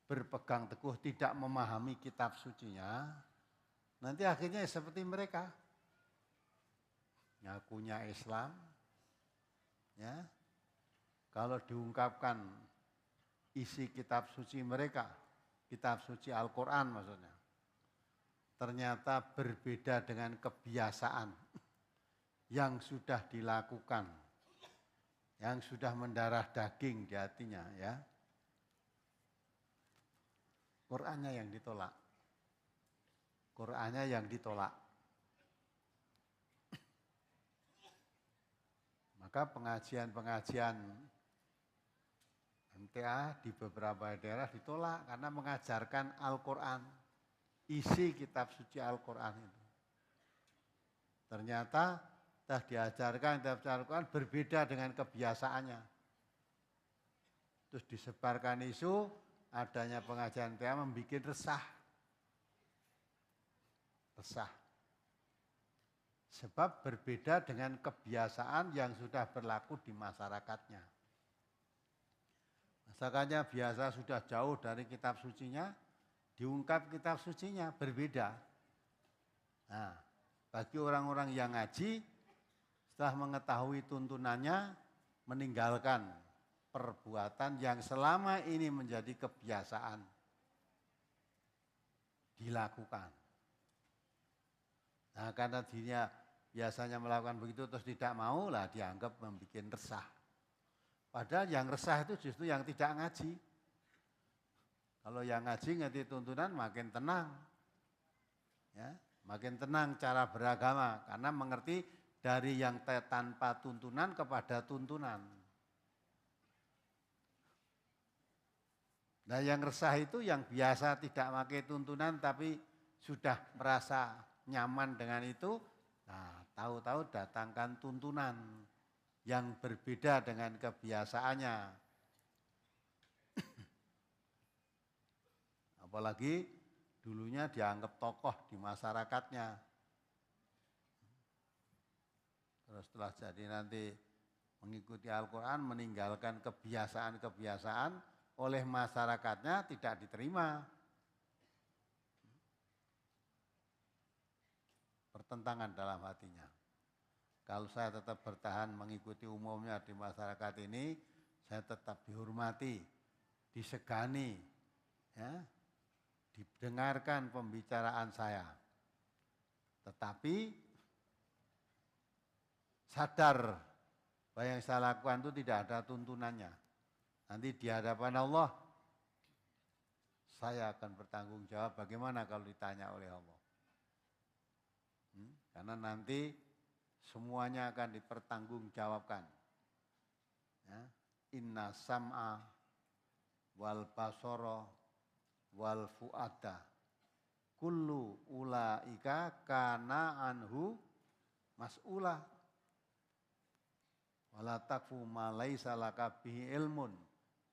berpegang teguh, tidak memahami kitab sucinya, nanti akhirnya seperti mereka. Ngakunya Islam, ya. Kalau diungkapkan isi kitab suci mereka, kitab suci Al-Quran maksudnya, ternyata berbeda dengan kebiasaan yang sudah dilakukan, yang sudah mendarah daging di hatinya, ya. Qur'annya yang ditolak. Qur'annya yang ditolak. Maka pengajian-pengajian MTA di beberapa daerah ditolak karena mengajarkan Al-Quran, isi kitab suci Al-Quran itu. Ternyata telah diajarkan kitab suci Al-Quran berbeda dengan kebiasaannya. Terus disebarkan isu adanya pengajian MTA membuat resah. Resah. Sebab berbeda dengan kebiasaan yang sudah berlaku di masyarakatnya. Masyarakatnya biasa sudah jauh dari kitab sucinya, diungkap kitab sucinya berbeda. Nah, bagi orang-orang yang ngaji, setelah mengetahui tuntunannya, meninggalkan perbuatan yang selama ini menjadi kebiasaan dilakukan. Nah, karena dirinya biasanya melakukan begitu terus tidak mau lah dianggap membuat resah. Padahal yang resah itu justru yang tidak ngaji. Kalau yang ngaji ngerti tuntunan makin tenang. Ya, makin tenang cara beragama karena mengerti dari yang tanpa tuntunan kepada tuntunan. Nah yang resah itu yang biasa tidak pakai tuntunan tapi sudah merasa nyaman dengan itu, nah tahu-tahu datangkan tuntunan yang berbeda dengan kebiasaannya. Apalagi dulunya dianggap tokoh di masyarakatnya. Terus setelah jadi nanti mengikuti Al-Quran, meninggalkan kebiasaan-kebiasaan oleh masyarakatnya tidak diterima. Pertentangan dalam hatinya. Kalau saya tetap bertahan mengikuti umumnya di masyarakat ini, saya tetap dihormati, disegani, ya, didengarkan pembicaraan saya. Tetapi sadar bahwa yang saya lakukan itu tidak ada tuntunannya. Nanti di hadapan Allah, saya akan bertanggung jawab bagaimana kalau ditanya oleh Allah. Karena nanti semuanya akan dipertanggungjawabkan. Ya. Inna sam'a wal basara wal fu'ada kullu ulaika kana anhu mas'ula wala takfu ma laisa laka bihi ilmun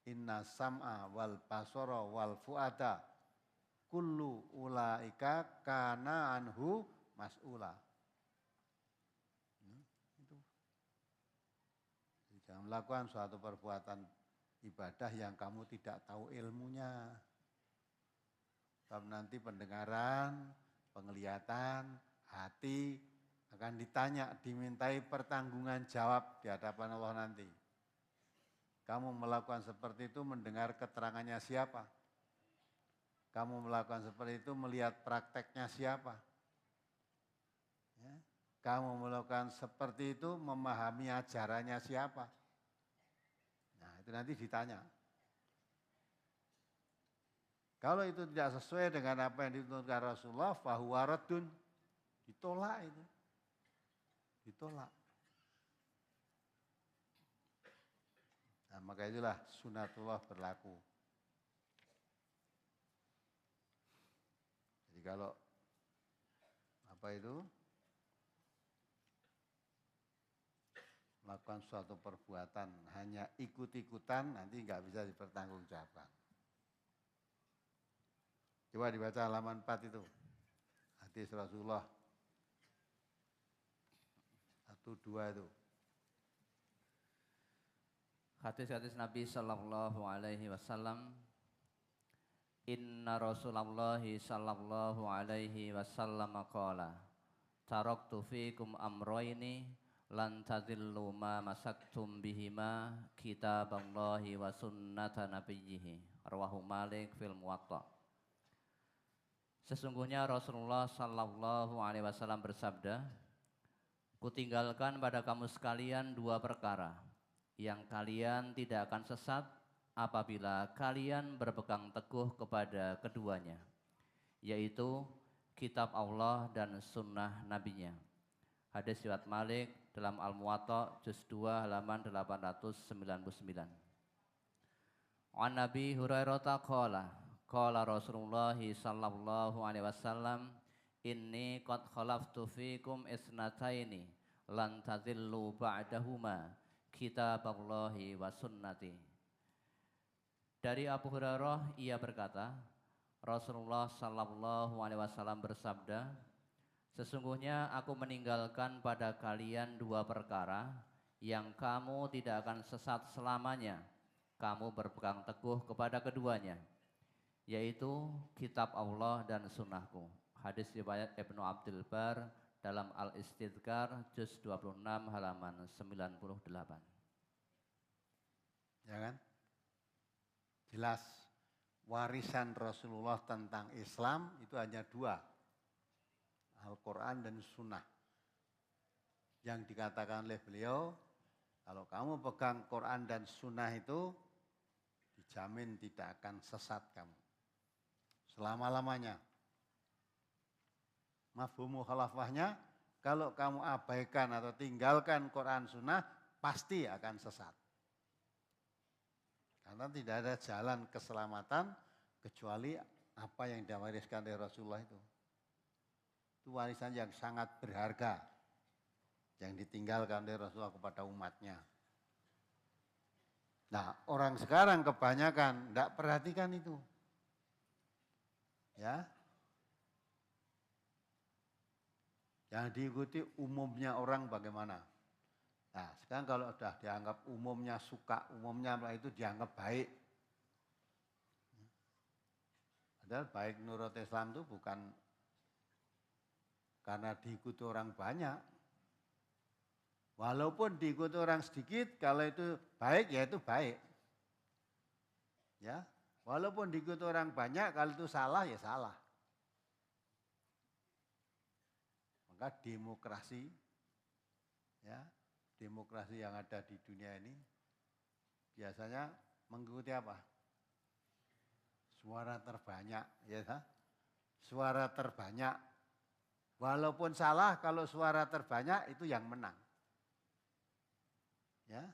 inna sam'a wal basara wal fu'ada kullu ulaika kana anhu mas'ula. Itu. Jangan melakukan suatu perbuatan ibadah yang kamu tidak tahu ilmunya. Sebab nanti pendengaran, penglihatan, hati akan ditanya, dimintai pertanggungan jawab di hadapan Allah nanti. Kamu melakukan seperti itu mendengar keterangannya siapa? Kamu melakukan seperti itu melihat prakteknya siapa? Ya. Kamu melakukan seperti itu memahami ajarannya siapa? Nah itu nanti ditanya. Kalau itu tidak sesuai dengan apa yang dituntutkan Rasulullah, fahuwa raddun, ditolak itu. Ditolak. Nah maka itulah sunatullah berlaku. Jadi kalau apa itu melakukan suatu perbuatan hanya ikut-ikutan nanti nggak bisa dipertanggungjawabkan. Coba dibaca halaman 4 itu. Hadis Rasulullah 1-2 itu. Hadis-hadis Nabi sallallahu alaihi wasallam. Inna Rasulullah sallallahu alaihi wasallam qala taraktu fikum amrayni lan tadillu ma masaktum bihima kitaballahi wa sunnata nabiyhi rawahu Malik fil Muwatta. Sesungguhnya Rasulullah sallallahu alaihi wasallam bersabda, kutinggalkan pada kamu sekalian dua perkara yang kalian tidak akan sesat apabila kalian berpegang teguh kepada keduanya, yaitu kitab Allah dan sunnah nabinya. Hadis riwayat Malik dalam Al-Muwatta juz 2 halaman 899. An Nabi Hurairah qala Rasulullah sallallahu alaihi wasallam inni qad khalaftu fikum isnataini lan tadillu ba'dahuma kitaballahi wa sunnati. Dari Abu Hurairah ia berkata, Rasulullah sallallahu alaihi wasallam bersabda, sesungguhnya aku meninggalkan pada kalian dua perkara yang kamu tidak akan sesat selamanya. Kamu berpegang teguh kepada keduanya, yaitu kitab Allah dan sunnahku. Hadis riwayat Ibnu Abdul Bar dalam Al-Istidhkar juz 26 halaman 98. Ya kan? Jelas warisan Rasulullah tentang Islam itu hanya dua. Al-Quran dan Sunnah. yang dikatakan oleh beliau, kalau kamu pegang Quran dan Sunnah itu, dijamin tidak akan sesat kamu. Selama-lamanya. Mafhum mukhalafahnya, kalau kamu abaikan atau tinggalkan Quran Sunnah, pasti akan sesat. Karena tidak ada jalan keselamatan kecuali apa yang diwariskan dari Rasulullah itu. Itu warisan yang sangat berharga yang ditinggalkan dari Rasulullah kepada umatnya. Nah, orang sekarang kebanyakan tidak perhatikan itu. Ya. Yang diikuti umumnya orang bagaimana. Nah, sekarang kalau sudah dianggap umumnya suka, umumnya itu dianggap baik. Padahal baik menurut Islam itu bukan karena diikuti orang banyak. Walaupun diikuti orang sedikit, kalau itu baik ya itu baik. Ya, walaupun diikuti orang banyak, kalau itu salah ya salah. Maka demokrasi, ya, demokrasi yang ada di dunia ini biasanya mengikuti apa? Suara terbanyak, ya, suara terbanyak. Walaupun salah, kalau suara terbanyak itu yang menang. Ya,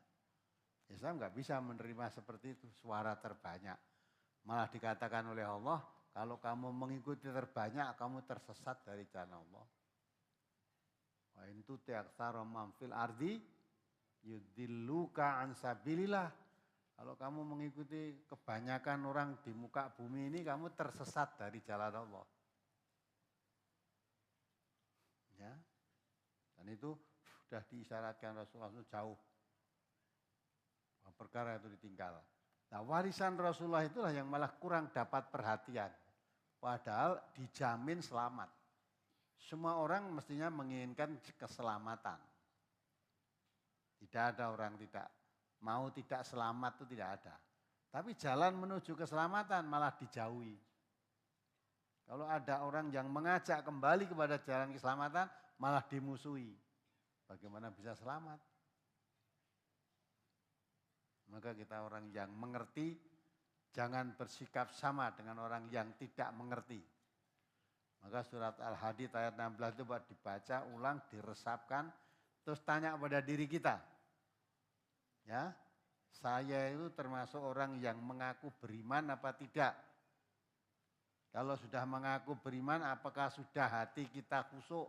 Islam nggak bisa menerima seperti itu, suara terbanyak. Malah dikatakan oleh Allah, kalau kamu mengikuti terbanyak, kamu tersesat dari jalan Allah. Wa in tuti aktsara man fil ardi yudilluka an sabilillah. Kalau kamu mengikuti kebanyakan orang di muka bumi ini, kamu tersesat dari jalan Allah. Ya. Dan itu sudah diisyaratkan Rasulullah itu jauh. Perkara itu ditinggal. Nah, warisan Rasulullah itulah yang malah kurang dapat perhatian. Padahal dijamin selamat. Semua orang mestinya menginginkan keselamatan. Tidak ada orang tidak mau tidak selamat, itu tidak ada. Tapi jalan menuju keselamatan malah dijauhi. Kalau ada orang yang mengajak kembali kepada jalan keselamatan, malah dimusuhi. Bagaimana bisa selamat? Maka kita orang yang mengerti, jangan bersikap sama dengan orang yang tidak mengerti. Maka surat Al-Hadid ayat 16 itu buat dibaca ulang, diresapkan, terus tanya pada diri kita. Ya, saya itu termasuk orang yang mengaku beriman apa tidak? Kalau sudah mengaku beriman, apakah sudah hati kita khusyuk?